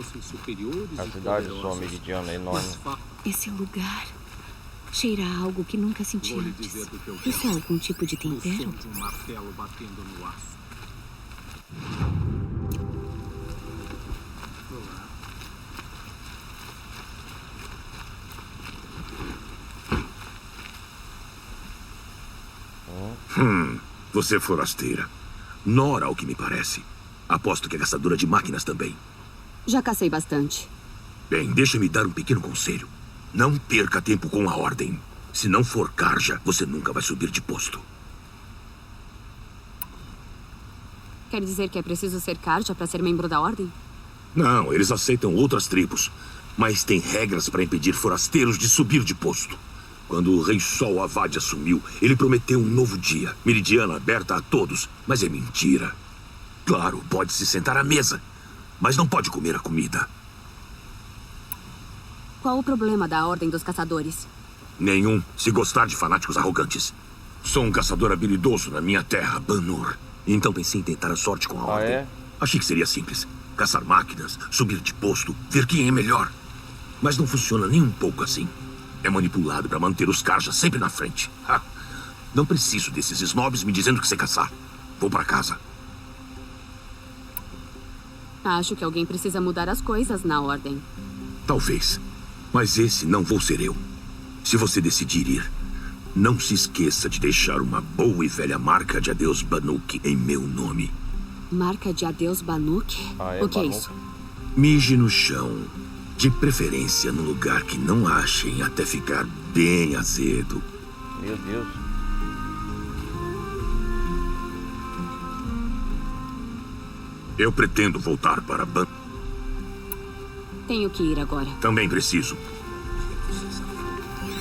fossem superiores A e cidade poderosos, só meridiana é enorme. Esse lugar cheira a algo que nunca senti Vou lhe antes. dizer do que eu Isso é algum tipo de o som tempero? de um martelo batendo no aço. Você é forasteira. Nora, ao que me parece. Aposto que é caçadora de máquinas também. Já cacei bastante. Bem, deixa-me dar um pequeno conselho. Não perca tempo com a ordem. Se não for Carja, você nunca vai subir de posto. Quer dizer que é preciso ser Carja para ser membro da Ordem? Não, eles aceitam outras tribos. Mas tem regras para impedir forasteiros de subir de posto. Quando o Rei Sol Avad assumiu, ele prometeu um novo dia. Meridiana aberta a todos. Mas é mentira. Claro, pode se sentar à mesa. Mas não pode comer a comida. Qual o problema da Ordem dos Caçadores? Nenhum, se gostar de fanáticos arrogantes. Sou um caçador habilidoso na minha terra, Banur. Então pensei em tentar a sorte com a Ordem. É? Achei que seria simples. Caçar máquinas, subir de posto, ver quem é melhor. Mas não funciona nem um pouco assim. É manipulado para manter os Carjas sempre na frente. Ha! Não preciso desses snobs me dizendo que sei caçar. Vou para casa. Acho que alguém precisa mudar as coisas na Ordem. Talvez. Mas esse não vou ser eu. Se você decidir ir, não se esqueça de deixar uma boa e velha marca de adeus Banuk em meu nome. Marca de adeus Banuk? O que é isso? Mije no chão. De preferência num lugar que não achem até ficar bem azedo. Meu Deus. Eu pretendo voltar para Ban. Tenho que ir agora. Também preciso.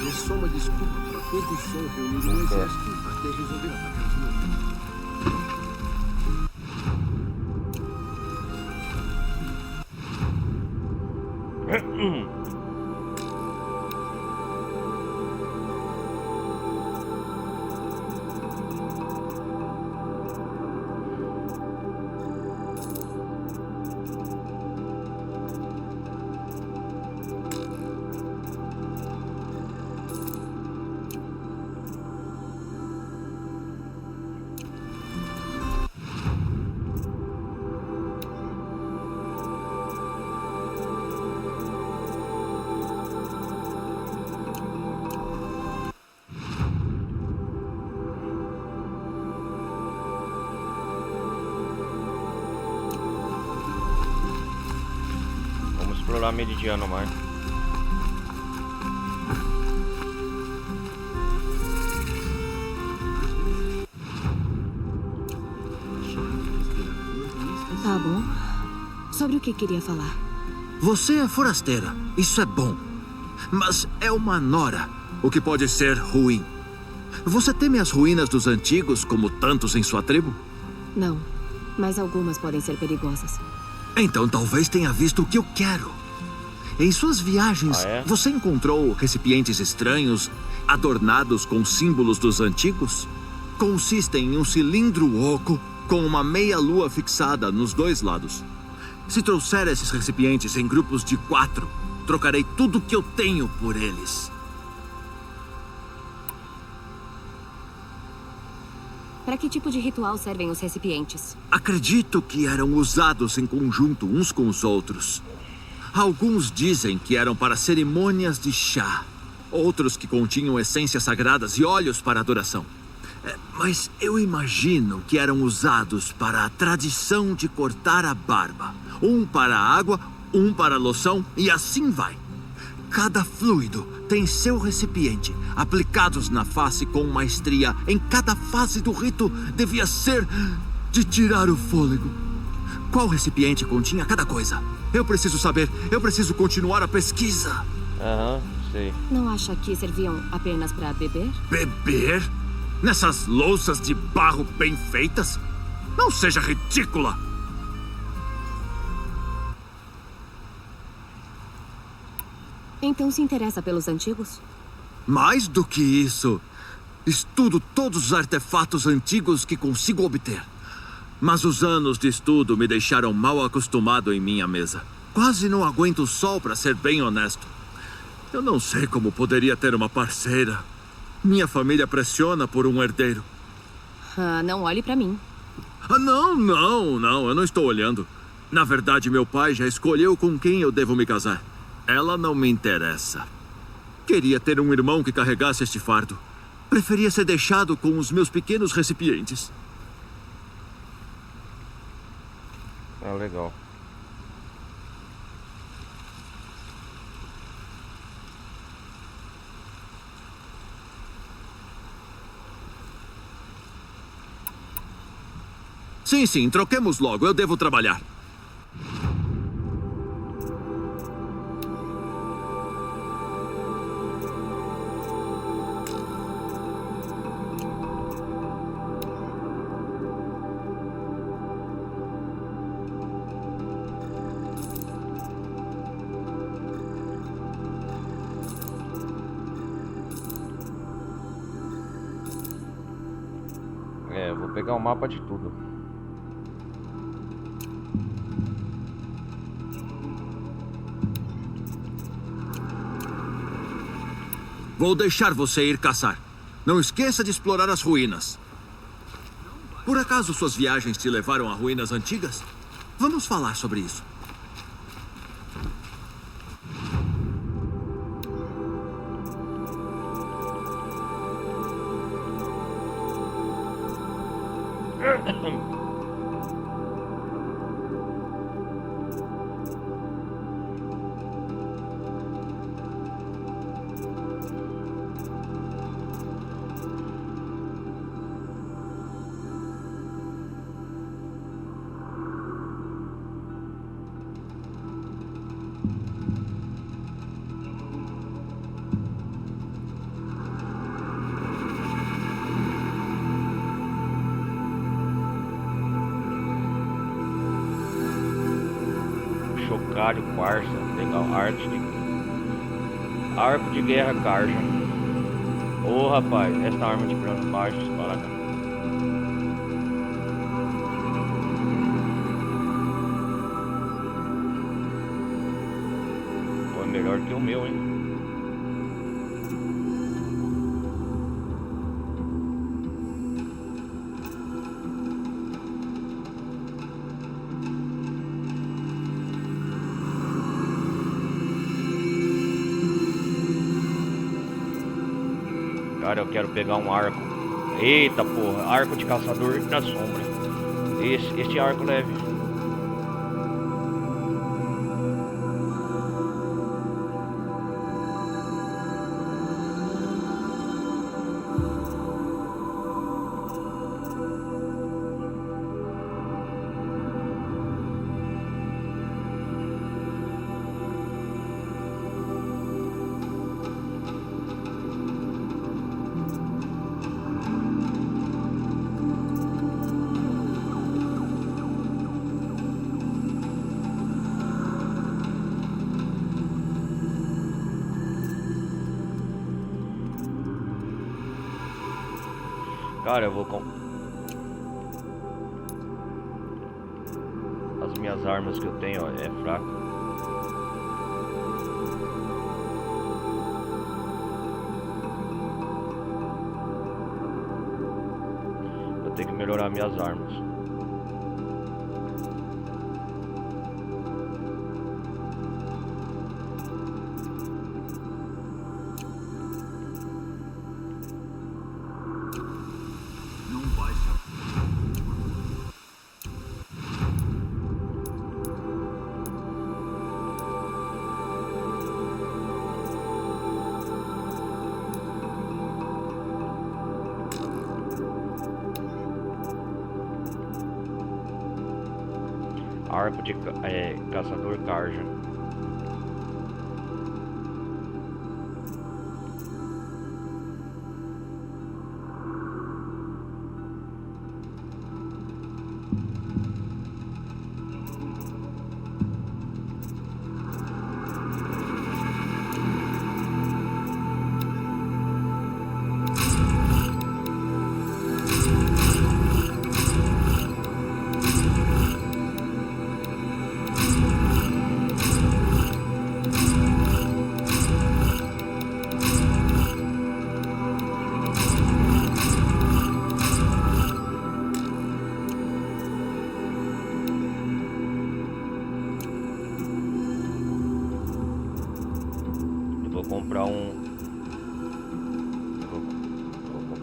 É só uma desculpa para todo o sol reunir um exército até resolver atacar de novo. Vamos explorar Meridiano mais. Tá bom. Sobre o que queria falar? Você é forasteira. Isso é bom. Mas é uma nora, o que pode ser ruim. Você teme as ruínas dos antigos como tantos em sua tribo? Não, mas algumas podem ser perigosas. Então talvez tenha visto o que eu quero. Em suas viagens, você encontrou recipientes estranhos, adornados com símbolos dos antigos? Consistem em um cilindro oco com uma meia-lua fixada nos dois lados. Se trouxer esses recipientes em grupos de 4, trocarei tudo que eu tenho por eles. Para que tipo de ritual servem os recipientes? Acredito que eram usados em conjunto uns com os outros. Alguns dizem que eram para cerimônias de chá. Outros que continham essências sagradas e óleos para adoração. Mas eu imagino que eram usados para a tradição de cortar a barba. Um para a água, um para a loção e assim vai. Cada fluido tem seu recipiente, aplicados na face com maestria. Em cada fase do rito devia ser de tirar o fôlego. Qual recipiente continha cada coisa? Eu preciso saber. Eu preciso continuar a pesquisa. Sei. Não acha que serviam apenas para beber? Beber? Nessas louças de barro bem feitas? Não seja ridícula! Então se interessa pelos antigos? Mais do que isso, estudo todos os artefatos antigos que consigo obter. Mas os anos de estudo me deixaram mal acostumado em minha mesa. Quase não aguento o sol, para ser bem honesto. Eu não sei como poderia ter uma parceira. Minha família pressiona por um herdeiro. Ah, não olhe pra mim. Ah, não, eu não estou olhando. Na verdade, meu pai já escolheu com quem eu devo me casar. Ela não me interessa. Queria ter um irmão que carregasse este fardo. Preferia ser deixado com os meus pequenos recipientes. Ah, legal. Sim, troquemos logo. Eu devo trabalhar. Vou pegar o mapa de tudo. Vou deixar você ir caçar. Não esqueça de explorar as ruínas. Por acaso suas viagens te levaram a ruínas antigas? Vamos falar sobre isso. Chocalho, Quarça, legal, Arco de guerra, Carja. Ô rapaz, esta arma de plano baixo, espada. Pô, é melhor que o meu, hein? Cara, eu quero pegar um arco. Eita porra, arco de caçador na sombra. Este arco leve. Cara, eu vou com as minhas armas que eu tenho, ó, é fraco. Eu tenho que melhorar minhas armas. Arco de caçador Carja.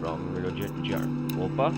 comprar uma melhor de arma. Opa!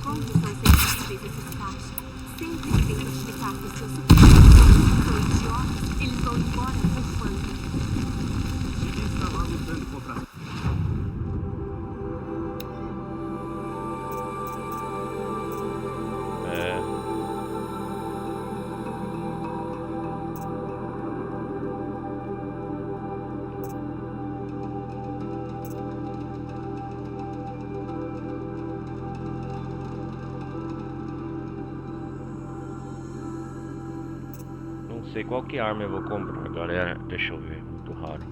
Como são sensíveis esses caixas? Sempre que tentam explicar que os seus superiores são idiotas, eles vão embora bufando. Ele está lá lutando contra a... Não sei qual que arma eu vou comprar, galera. Deixa eu ver, muito raro.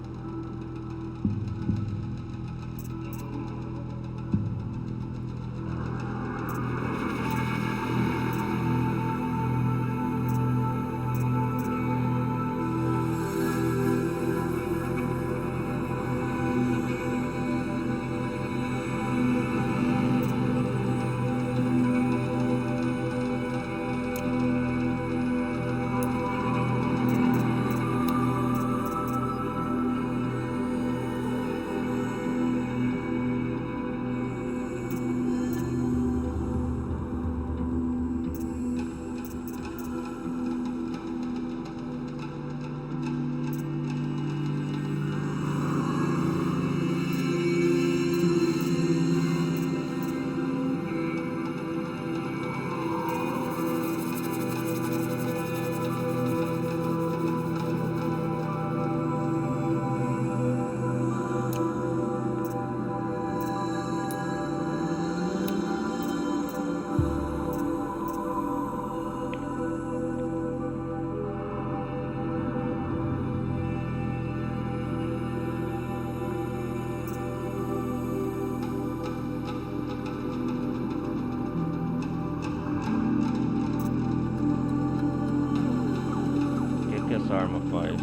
O que essa arma faz?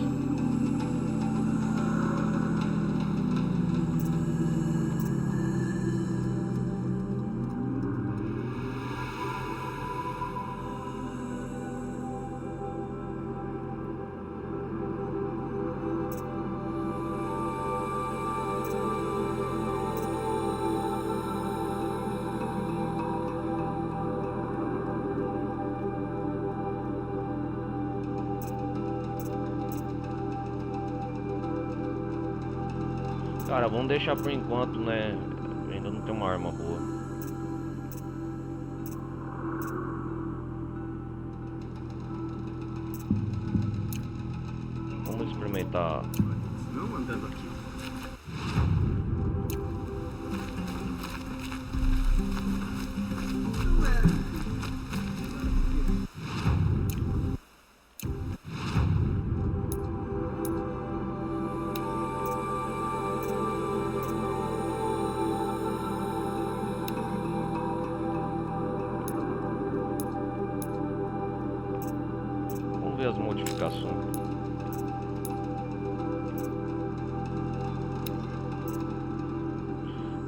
Cara, vamos deixar por enquanto, né? Ainda não tem uma arma boa. Vamos experimentar. Não andando aqui. Vamos ver as modificações.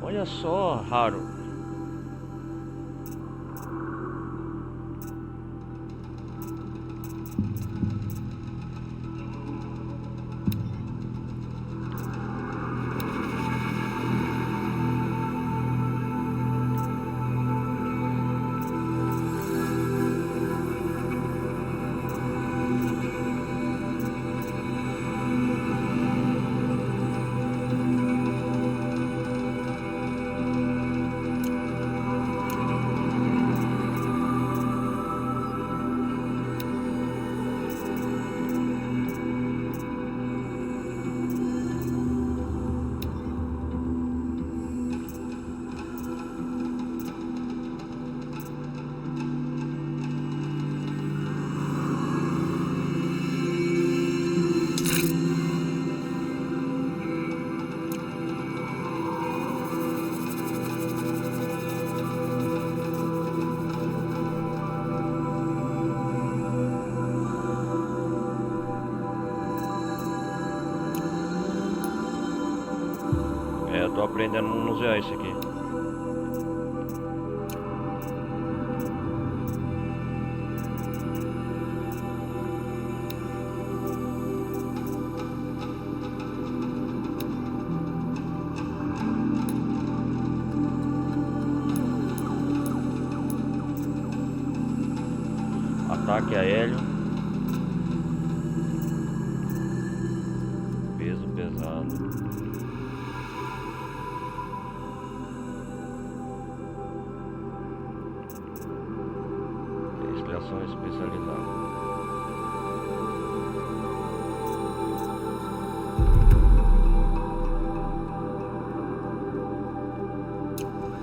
Olha só, raro. tô aprendendo a manusear isso aqui. Ataque aéreo. Peso pesado. Extração especializada.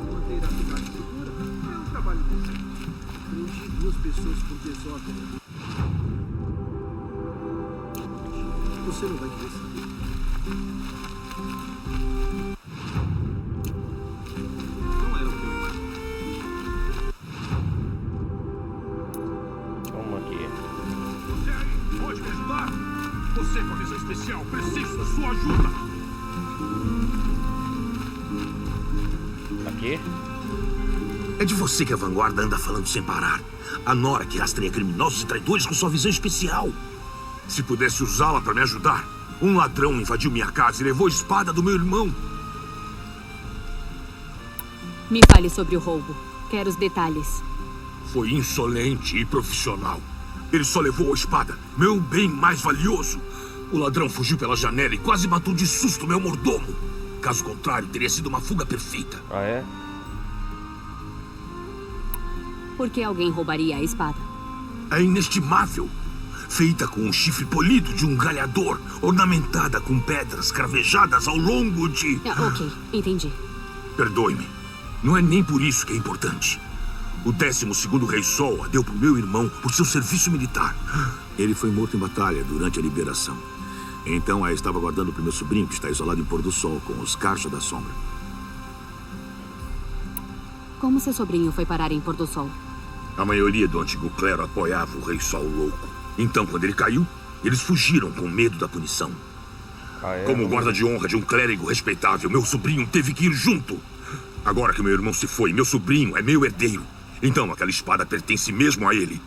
Manter a cidade segura é um trabalho decente. Preenchi 2 pessoas por desordem. Você não vai querer saber. Não era o que eu imaginava. Vamos aqui. Você aí, pode me ajudar? Você com a missão especial, preciso da sua ajuda. Aqui? É de você que a vanguarda anda falando sem parar. A Nora que rastreia criminosos e traidores com sua visão especial. Se pudesse usá-la para me ajudar. Um ladrão invadiu minha casa e levou a espada do meu irmão. Me fale sobre o roubo. Quero os detalhes. Foi insolente e profissional. Ele só levou a espada, meu bem mais valioso. O ladrão fugiu pela janela e quase matou de susto meu mordomo. Caso contrário, teria sido uma fuga perfeita. Ah, é? Por que alguém roubaria a espada? É inestimável. Feita com um chifre polido de um galhador, ornamentada com pedras cravejadas ao longo de... Ok, entendi. Perdoe-me. Não é nem por isso que é importante. O 12º Rei Sol a deu pro meu irmão por seu serviço militar. Ele foi morto em batalha durante a liberação. Então a estava guardando pro meu sobrinho, que está isolado em Pôr do Sol, com os Carcha da Sombra. Como seu sobrinho foi parar em Pôr do Sol? A maioria do antigo clero apoiava o Rei Sol louco. Então, quando ele caiu, eles fugiram com medo da punição. Ah, é? Como guarda de honra de um clérigo respeitável, meu sobrinho teve que ir junto. Agora que meu irmão se foi, meu sobrinho é meu herdeiro. Então, aquela espada pertence mesmo a ele.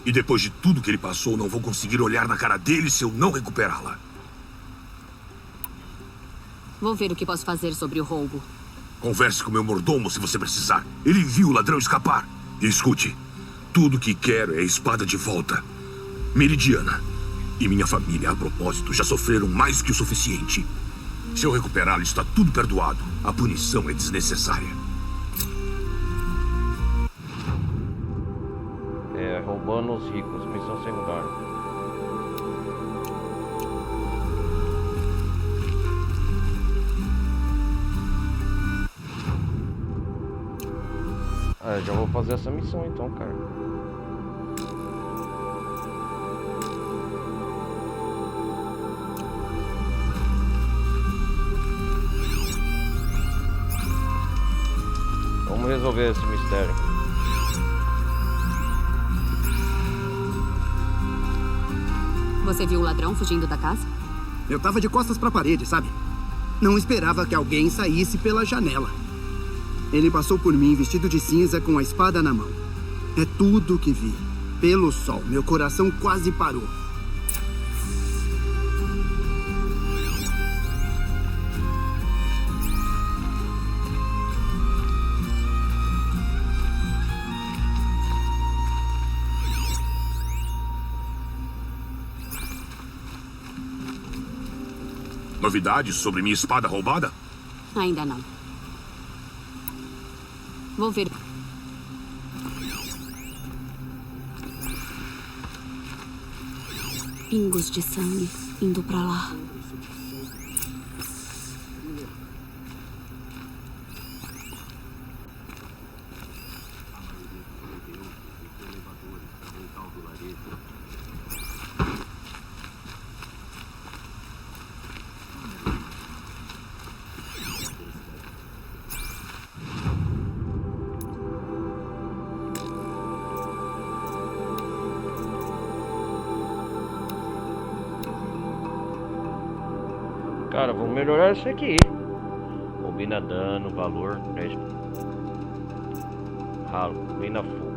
E depois de tudo que ele passou, não vou conseguir olhar na cara dele se eu não recuperá-la. Vou ver o que posso fazer sobre o roubo. Converse com meu mordomo se você precisar. Ele viu o ladrão escapar. E escute, tudo que quero é a espada de volta. Meridiana e minha família, a propósito, já sofreram mais que o suficiente. Se eu recuperá-la, está tudo perdoado. A punição é desnecessária. É, roubando os ricos, missão secundária. Ah, já vou fazer essa missão então, cara. Vamos resolver esse mistério. Você viu o ladrão fugindo da casa? Eu tava de costas pra parede, sabe? Não esperava que alguém saísse pela janela. Ele passou por mim vestido de cinza com a espada na mão. É tudo o que vi. Pelo sol, meu coração quase parou. Novidades sobre minha espada roubada? Ainda não. Vou ver. Pingos de sangue indo pra lá. Cara, vamos melhorar isso aqui. Combina dano, valor, ralo, combina fogo.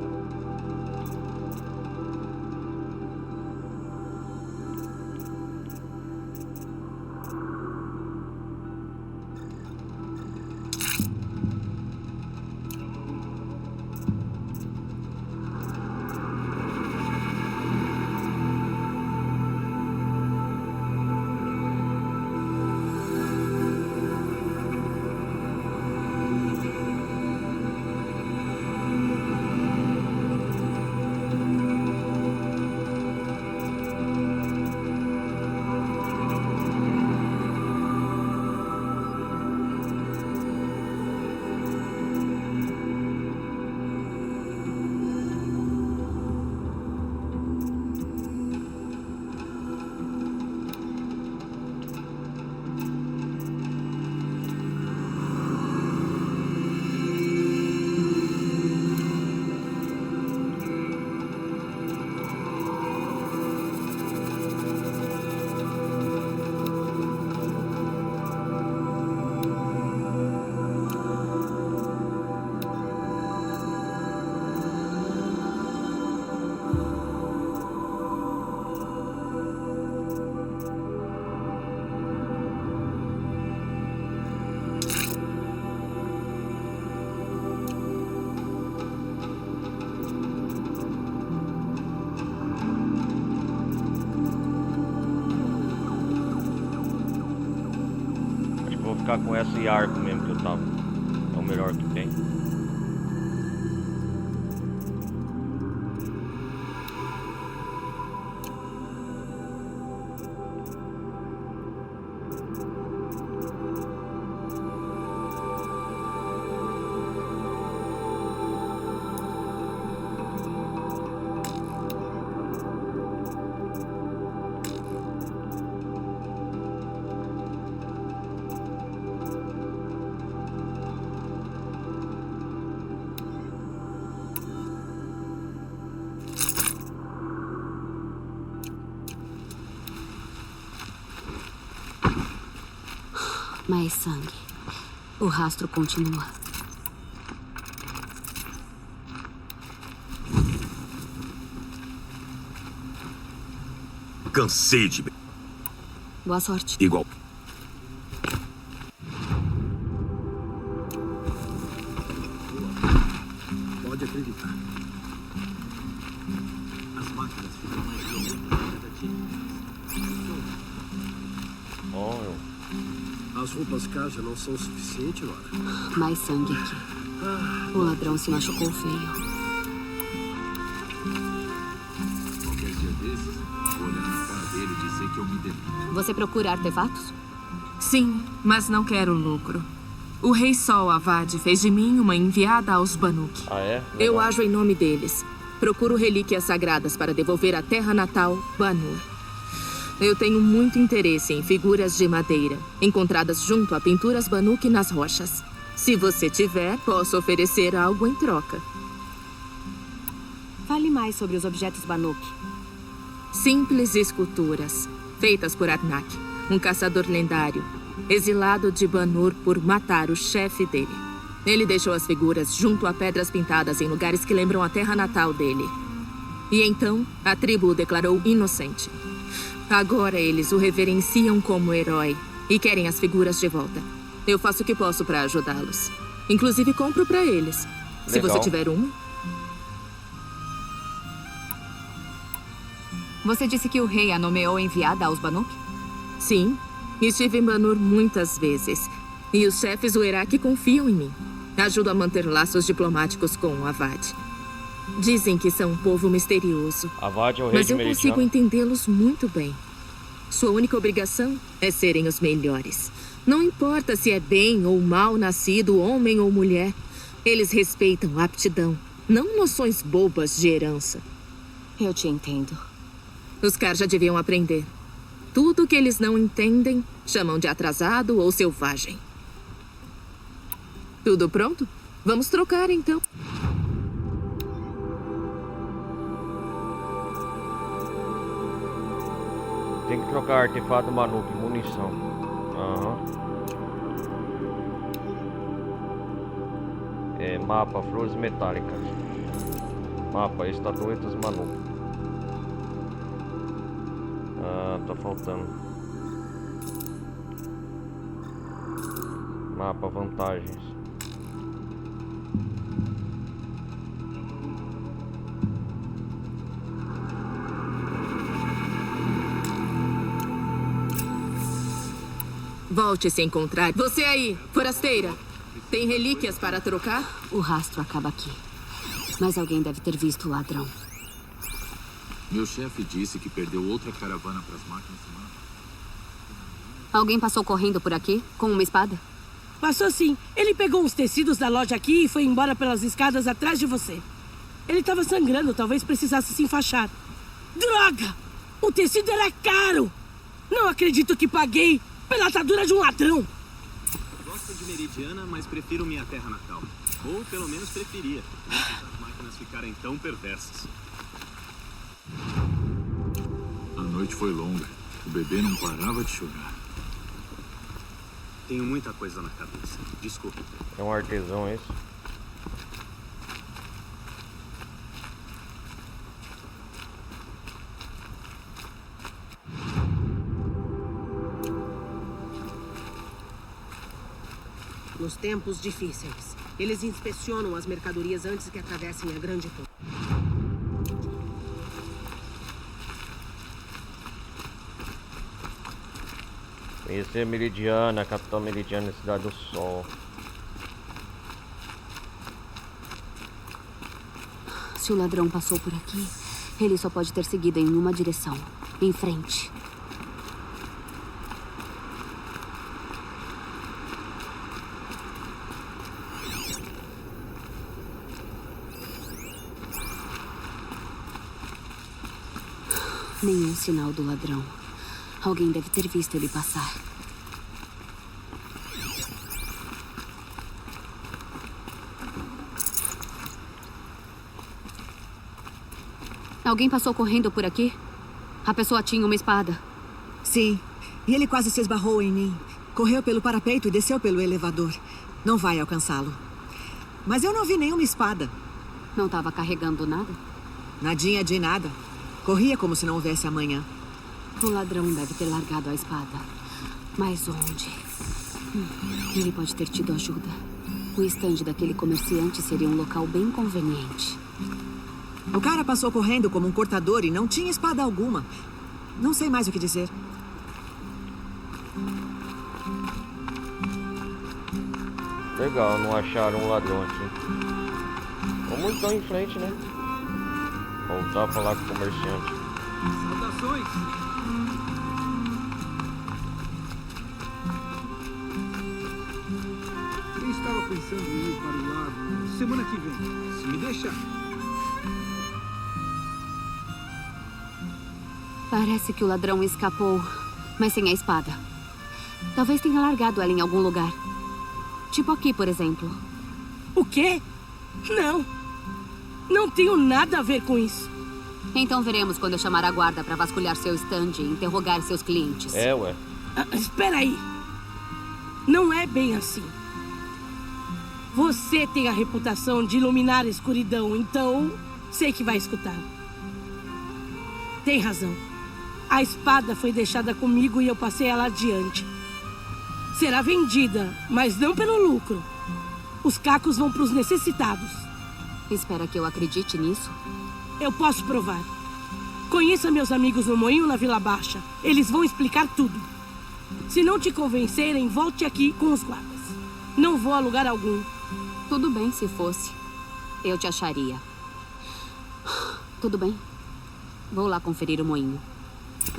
Vou ficar com esse arco mesmo que eu tava. É o melhor que tem. Mais sangue. O rastro continua. Cansei de... Boa sorte. Igual. Pode acreditar. As máquinas ficam mais violentas cada dia. As roupas Kaja não são suficientes, Laura? Mais sangue aqui. O ladrão se machucou feio. Qualquer dia desses, vou olhar na cara dele e dizer que eu me demito. Você procura artefatos? Sim, mas não quero lucro. O Rei Sol Avad fez de mim uma enviada aos Banuk. Ah, é? Eu ajo em nome deles. Procuro relíquias sagradas para devolver à terra natal, Banur. Eu tenho muito interesse em figuras de madeira, encontradas junto a pinturas Banuk nas rochas. Se você tiver, posso oferecer algo em troca. Fale mais sobre os objetos Banuk. Simples esculturas, feitas por Arnak, um caçador lendário, exilado de Banur por matar o chefe dele. Ele deixou as figuras junto a pedras pintadas em lugares que lembram a terra natal dele. E então, a tribo o declarou inocente. Agora eles o reverenciam como herói e querem as figuras de volta. Eu faço o que posso para ajudá-los. Inclusive compro para eles. Se você tiver uma. Você disse que o rei a nomeou enviada aos Banuk? Sim. Estive em Banur muitas vezes. E os chefes do Iraque confiam em mim. Ajudo a manter laços diplomáticos com o Avad. Dizem que são um povo misterioso. Avad é o rei mas de eu Meridiana. consigo entendê-los muito bem. Sua única obrigação é serem os melhores. Não importa se é bem ou mal nascido, homem ou mulher. Eles respeitam a aptidão, não noções bobas de herança. Eu te entendo. Os Karja deviam aprender. Tudo que eles não entendem, chamam de atrasado ou selvagem. Tudo pronto? Vamos trocar, então. Tem que trocar artefato Banuk, munição. Aham. Mapa, flores metálicas. Mapa, estatuetas Manu. Tá faltando. Mapa, vantagens. Volte se encontrar. Você aí, forasteira. Tem relíquias para trocar? O rastro acaba aqui. Mas alguém deve ter visto o ladrão. Meu chefe disse que perdeu outra caravana para as máquinas. Alguém passou correndo por aqui com uma espada? Passou sim. Ele pegou uns tecidos da loja aqui e foi embora pelas escadas atrás de você. Ele estava sangrando, talvez precisasse se enfaixar. Droga! O tecido era caro! Não acredito que paguei pela atadura de um ladrão! Gosto de Meridiana, mas prefiro minha terra natal. Ou pelo menos preferia, antes das máquinas ficarem tão perversas. A noite foi longa. O bebê não parava de chorar. Tenho muita coisa na cabeça. Desculpe. É um artesão esse. Nos tempos difíceis, eles inspecionam as mercadorias antes que atravessem a grande torre. Conhecer Meridiana, Capitão Meridiana, Cidade do Sol. Se o ladrão passou por aqui, ele só pode ter seguido em uma direção. Em frente. Nenhum sinal do ladrão. Alguém deve ter visto ele passar. Alguém passou correndo por aqui? A pessoa tinha uma espada. Sim. E ele quase se esbarrou em mim. Correu pelo parapeito e desceu pelo elevador. Não vai alcançá-lo. Mas eu não vi nenhuma espada. Não estava carregando nada? Nadinha de nada. Corria como se não houvesse amanhã. O ladrão deve ter largado a espada. Mas onde? Ele pode ter tido ajuda. O estande daquele comerciante seria um local bem conveniente. O cara passou correndo como um cortador e não tinha espada alguma. Não sei mais o que dizer. Legal, não acharam um ladrão aqui. Vamos então em frente, né? Voltar a falar com o comerciante. Saudações! Eu estava pensando em ir para o lago semana que vem, se me deixar. Parece que o ladrão escapou, mas sem a espada. Talvez tenha largado ela em algum lugar. Tipo aqui, por exemplo. O quê? Não. Não tenho nada a ver com isso. Então veremos quando eu chamar a guarda para vasculhar seu stand e interrogar seus clientes. É, ué. Espera aí. Não é bem assim. Você tem a reputação de iluminar a escuridão, então sei que vai escutar. Tem razão. A espada foi deixada comigo e eu passei ela adiante. Será vendida, mas não pelo lucro. Os cacos vão para os necessitados. Espera que eu acredite nisso? Eu posso provar. Conheça meus amigos no Moinho na Vila Baixa. Eles vão explicar tudo. Se não te convencerem, volte aqui com os guardas. Não vou a lugar algum. Tudo bem se fosse. Eu te acharia. Tudo bem. Vou lá conferir o moinho.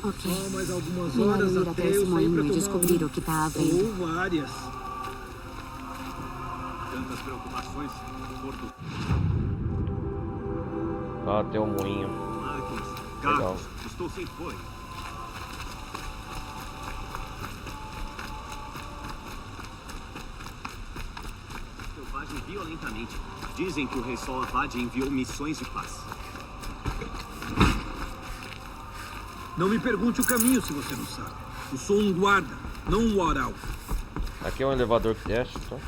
Ok. Só mais algumas Melhor horas ir até até esse eu sair moinho para e tomar descobrir o que está havendo. Ou várias. Tantas preocupações. Porto. Ah, tem um moinho. Máquinas, Legal. carros. Estou sem fôlego. Selvagem violentamente. Dizem que o rei Sol Avad enviou missões de paz. Não me pergunte o caminho se você não sabe. Eu sou um guarda, não um oral. Aqui é um elevador que desce, só.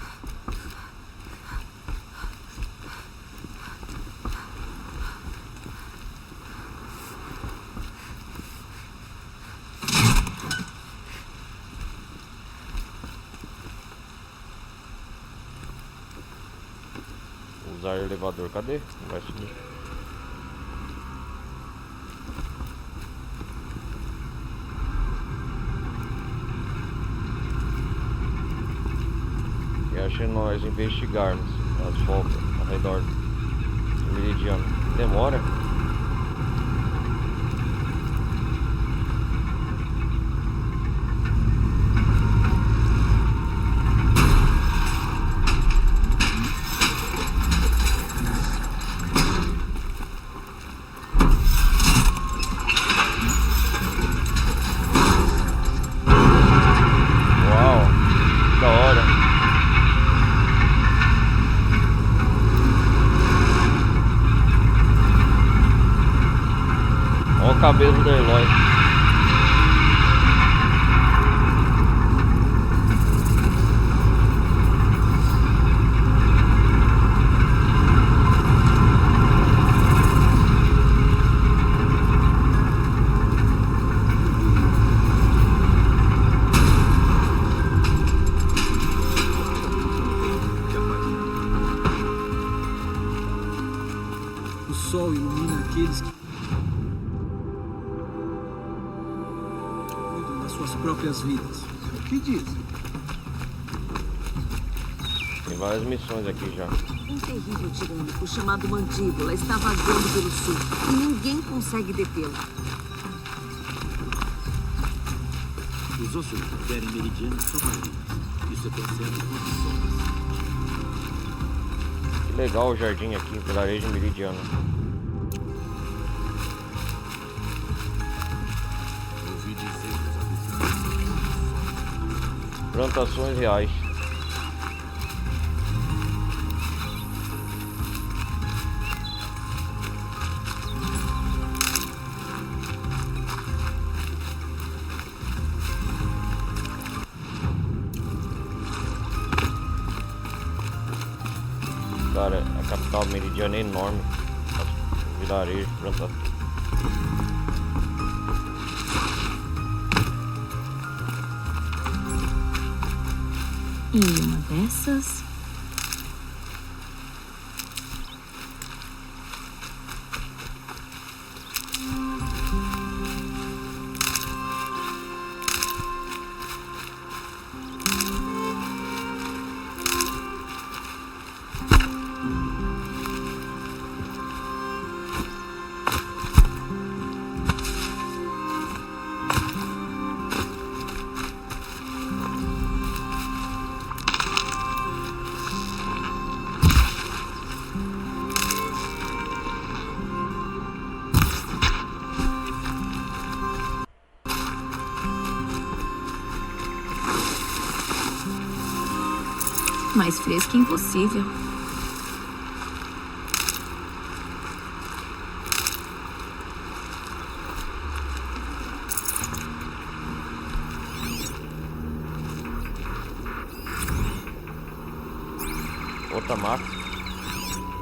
Usar elevador. Cadê? Não vai subir. E acho nós investigarmos as folgas ao redor do meridiano. Demora. Olha o cabelo do Eloy. O sol ilumina aqueles que cuidam das suas próprias vidas. O que dizem? Tem várias missões aqui já. Um terrível tirânico chamado Mandíbula está vagando pelo sul e ninguém consegue detê-lo. Os ossos querem meridiano só para mim. Isso é tão certo quanto sombras. Que legal o jardim aqui, vilarejo meridiano. Ouvi dizer que os habitantes... Plantações reais. Cara, a capital meridiana é enorme. Vilarejo, plantação. E uma dessas... Mais fresca impossível. Otamax.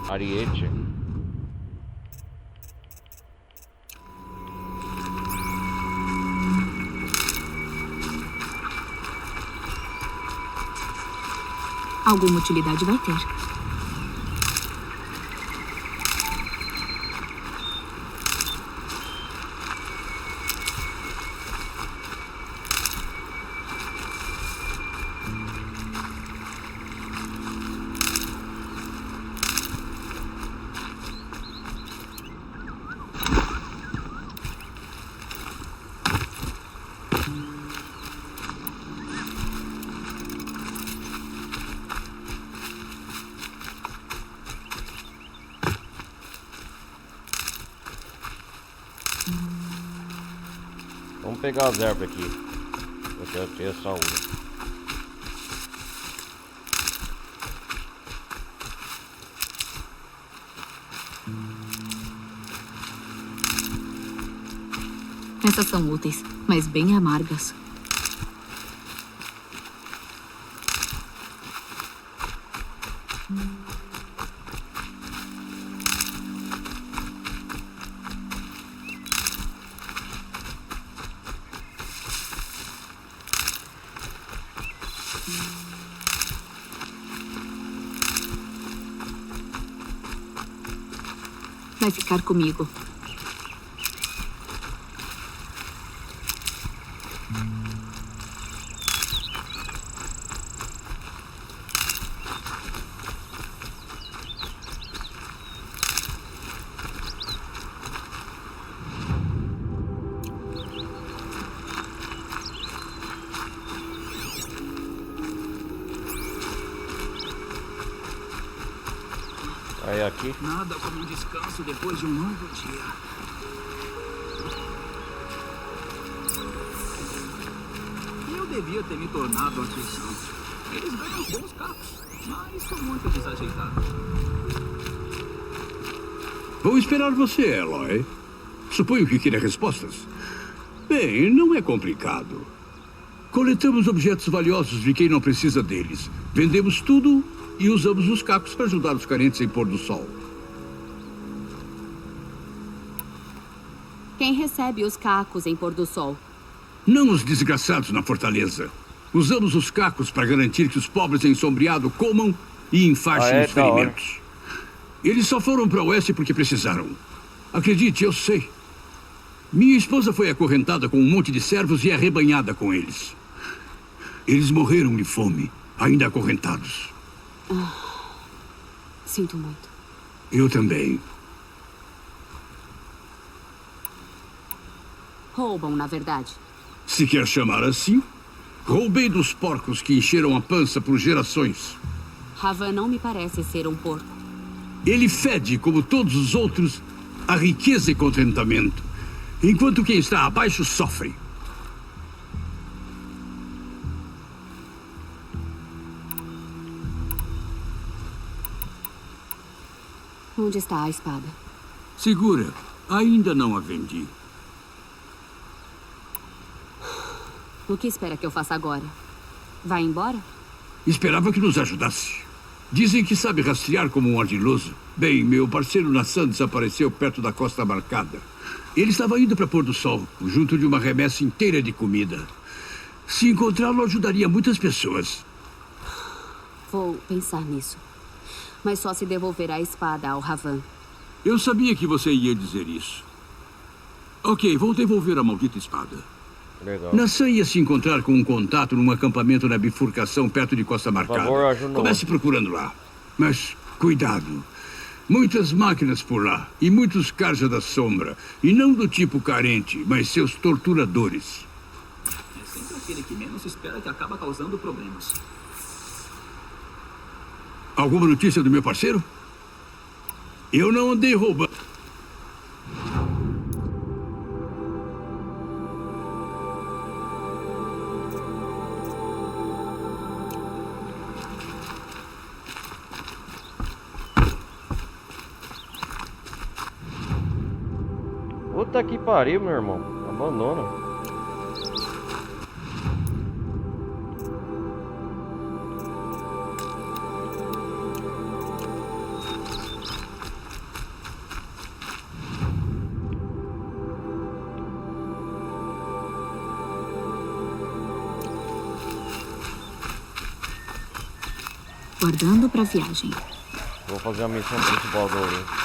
Ariete. Alguma utilidade vai ter. Vamos pegar as ervas aqui. Eu quero ter saúde. Essas são úteis, mas bem amargas. vai ficar comigo. Aí aqui. Nada como um descanso depois de um longo dia. Eu devia ter me tornado artesão. Eles ganham bons cacos, mas são muito desajeitados. Vou esperar você, Eloy. Suponho que queira respostas. Bem, não é complicado. Coletamos objetos valiosos de quem não precisa deles. Vendemos tudo e usamos os cacos para ajudar os carentes em pôr do sol. Quem recebe os cacos em pôr do sol? Não os desgraçados na fortaleza. Usamos os cacos para garantir que os pobres em Sombreado comam e enfaixem os ferimentos. Eles só foram para o oeste porque precisaram. Acredite, eu sei. Minha esposa foi acorrentada com um monte de servos e arrebanhada com eles. Eles morreram de fome, ainda acorrentados. Sinto muito. Eu também. Roubam, na verdade. Se quer chamar assim, roubei dos porcos que encheram a pança por gerações. Ravan não me parece ser um porco. Ele fede, como todos os outros, a riqueza e contentamento, enquanto quem está abaixo sofre. Onde está a espada? Segura, ainda não a vendi. O que espera que eu faça agora? Vai embora? Esperava que nos ajudasse. Dizem que sabe rastrear como um ardiloso. Bem, meu parceiro Nassan desapareceu perto da Costa Marcada. Ele estava indo para pôr do sol, junto de uma remessa inteira de comida. Se encontrá-lo, ajudaria muitas pessoas. Vou pensar nisso. Mas só se devolver a espada ao Ravan. Eu sabia que você ia dizer isso. Ok, vou devolver a maldita espada. Legal. Nassan ia se encontrar com um contato num acampamento na bifurcação perto de Costa Marcada. Por favor, ajuda. Comece procurando lá. Mas, cuidado. Muitas máquinas por lá. E muitos Carja da Sombra. E não do tipo carente, mas seus torturadores. É sempre aquele que menos espera que acaba causando problemas. Alguma notícia do meu parceiro? Eu não andei roubando. Puta que pariu, meu irmão. Abandona. Guardando pra viagem. Vou fazer a missão principal do Ouro.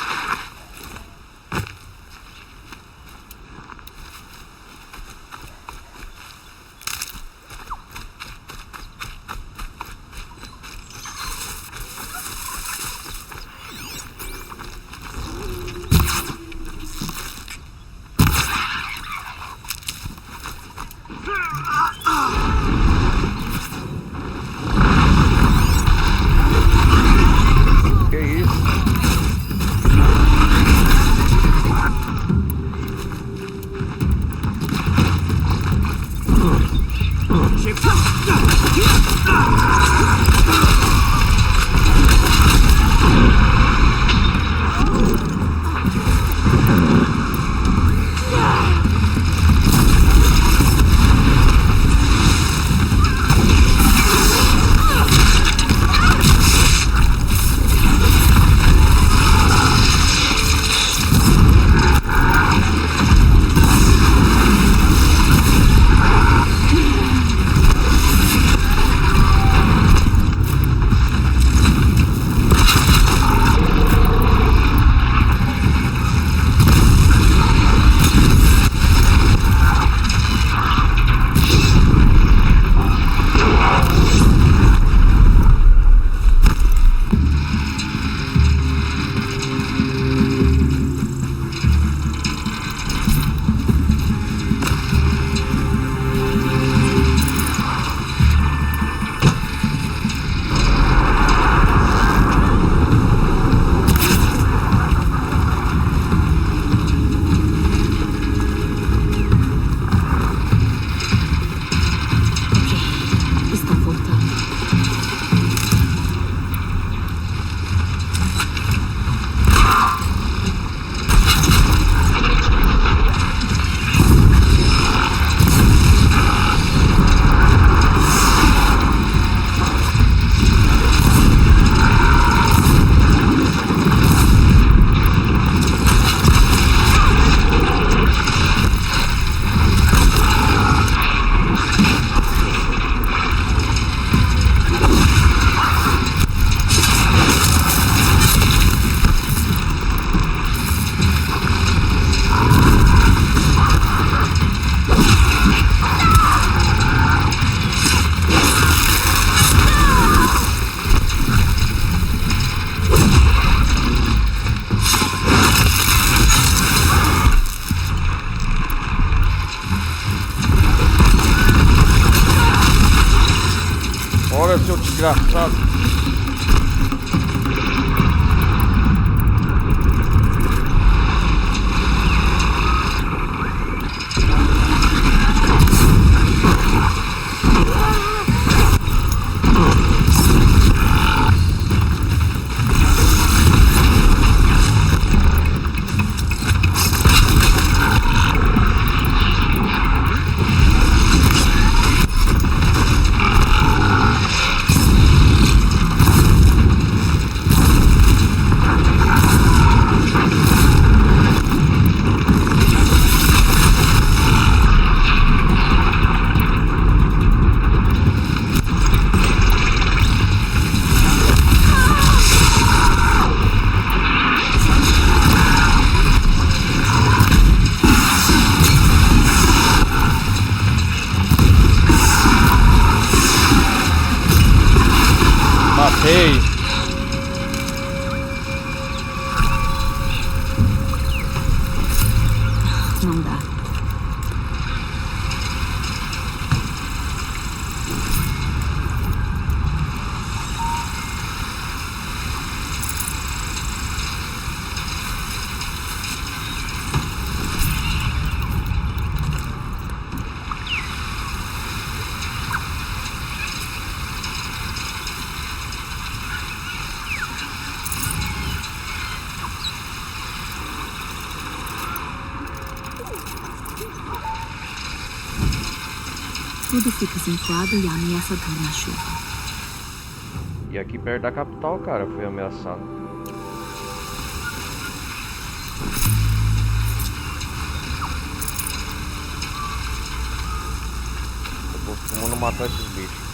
fora, seu desgraçado. Matei. Não dá. Tudo fica acentuado e ameaçador na chuva. E aqui perto da capital, cara, foi ameaçado. Eu tô costumando matar esses bichos.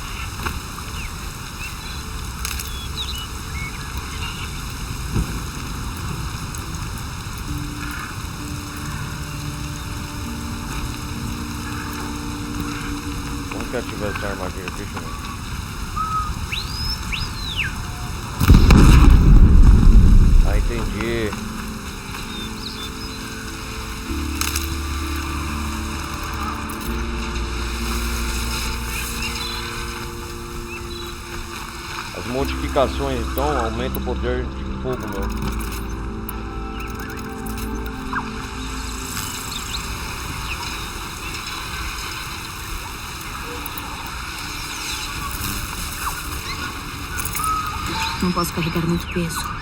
Como que ativa essa armadilha? Deixa eu ver. Ah, entendi. As modificações então aumentam o poder de fogo meu. Não posso carregar muito peso.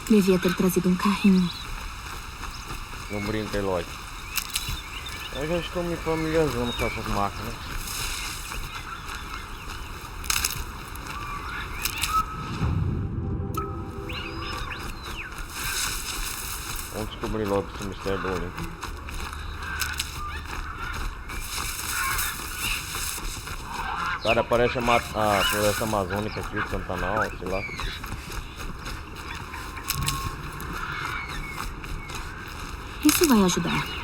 Devia ter trazido um carrinho. Não brinca, Eloy. Eu já estou me familiarizando com essas máquinas. Vamos descobrir logo esse mistério do Olimpo. Cara, parece a floresta amazônica aqui, o Pantanal, sei lá. Isso vai ajudar.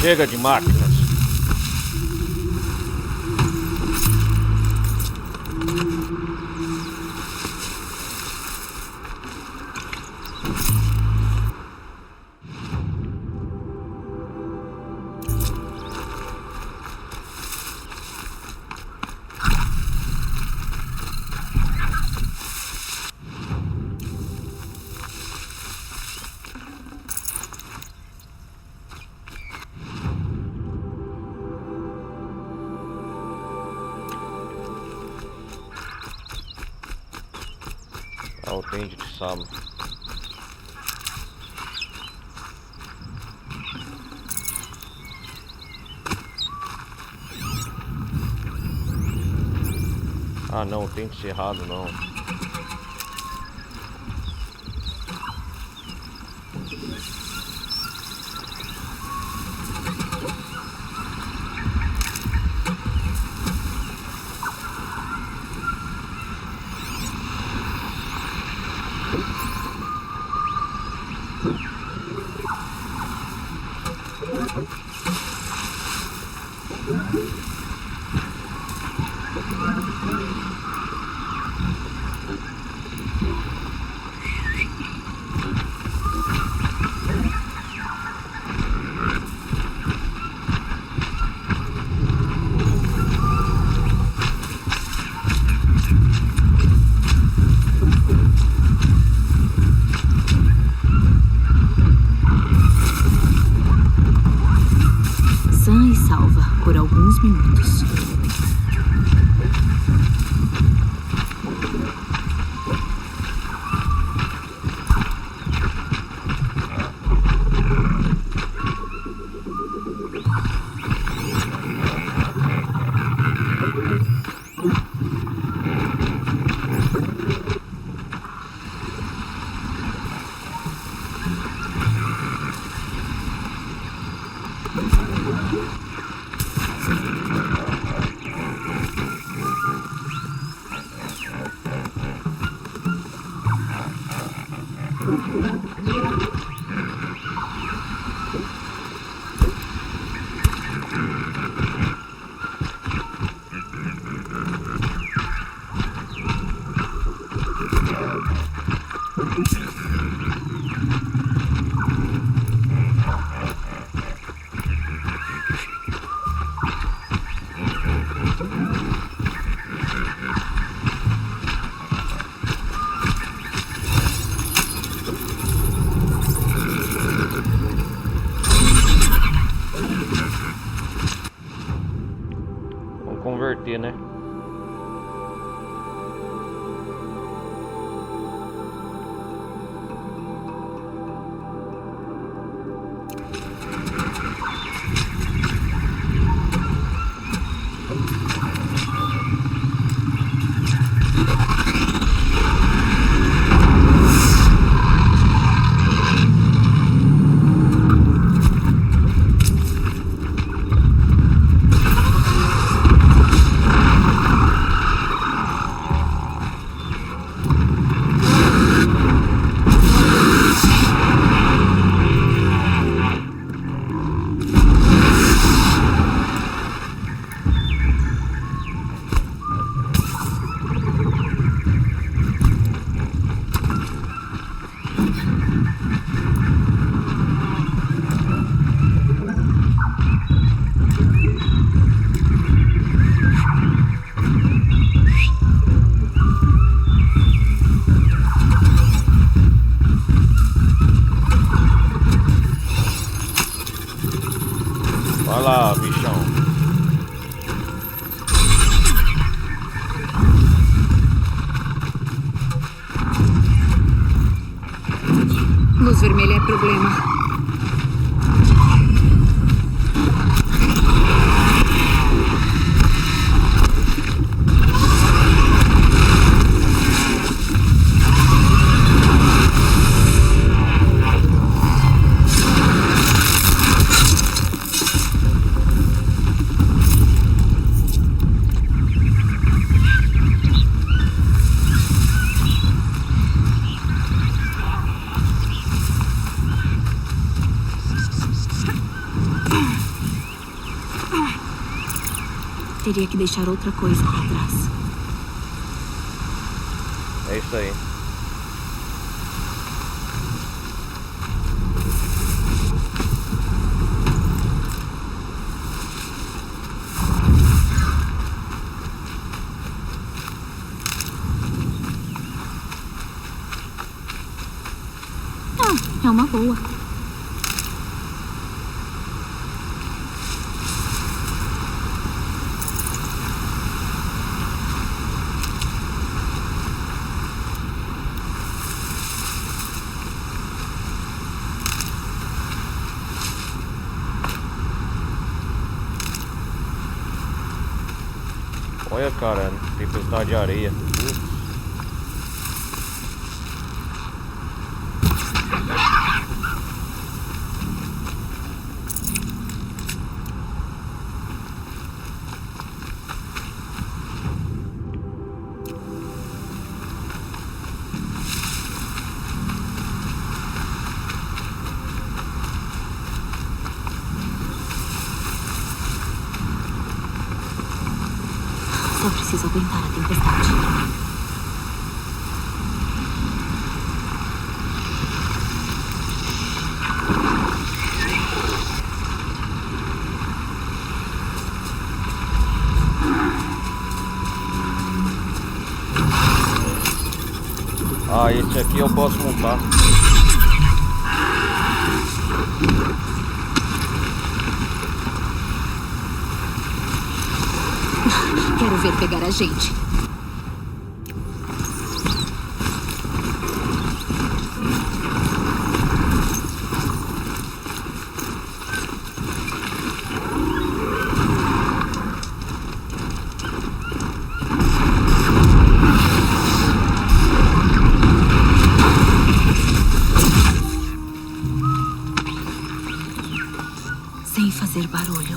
Chega de máquinas. O tende de sala. Ah não, tem que ser errado não. Sã e salva por alguns minutos. converter, né? Vai lá, bichão. Luz vermelha é problema. Teria que deixar outra coisa pra trás. É isso aí. É uma boa. Olha, cara, tempestade de areia. Só preciso aguentar a tempestade. Ah, esse aqui eu posso montar. Quero ver pegar a gente. Sem fazer barulho.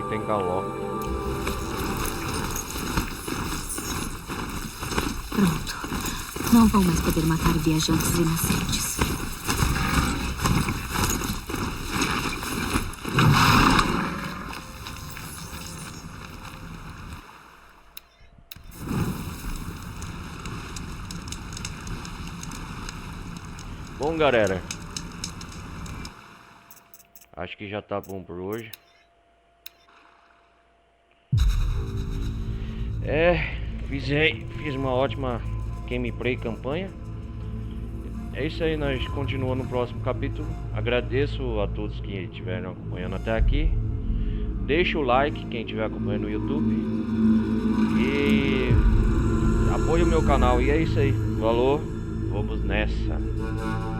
tem caló. Pronto. Não vão mais poder matar viajantes inocentes. Bom, galera, acho que já tá bom por hoje. Fiz uma ótima gameplay campanha. É isso aí, nós continuamos no próximo capítulo. Agradeço a todos que estiveram acompanhando até aqui. Deixa o like quem estiver acompanhando no YouTube e apoie o meu canal. E é isso aí, falou, vamos nessa.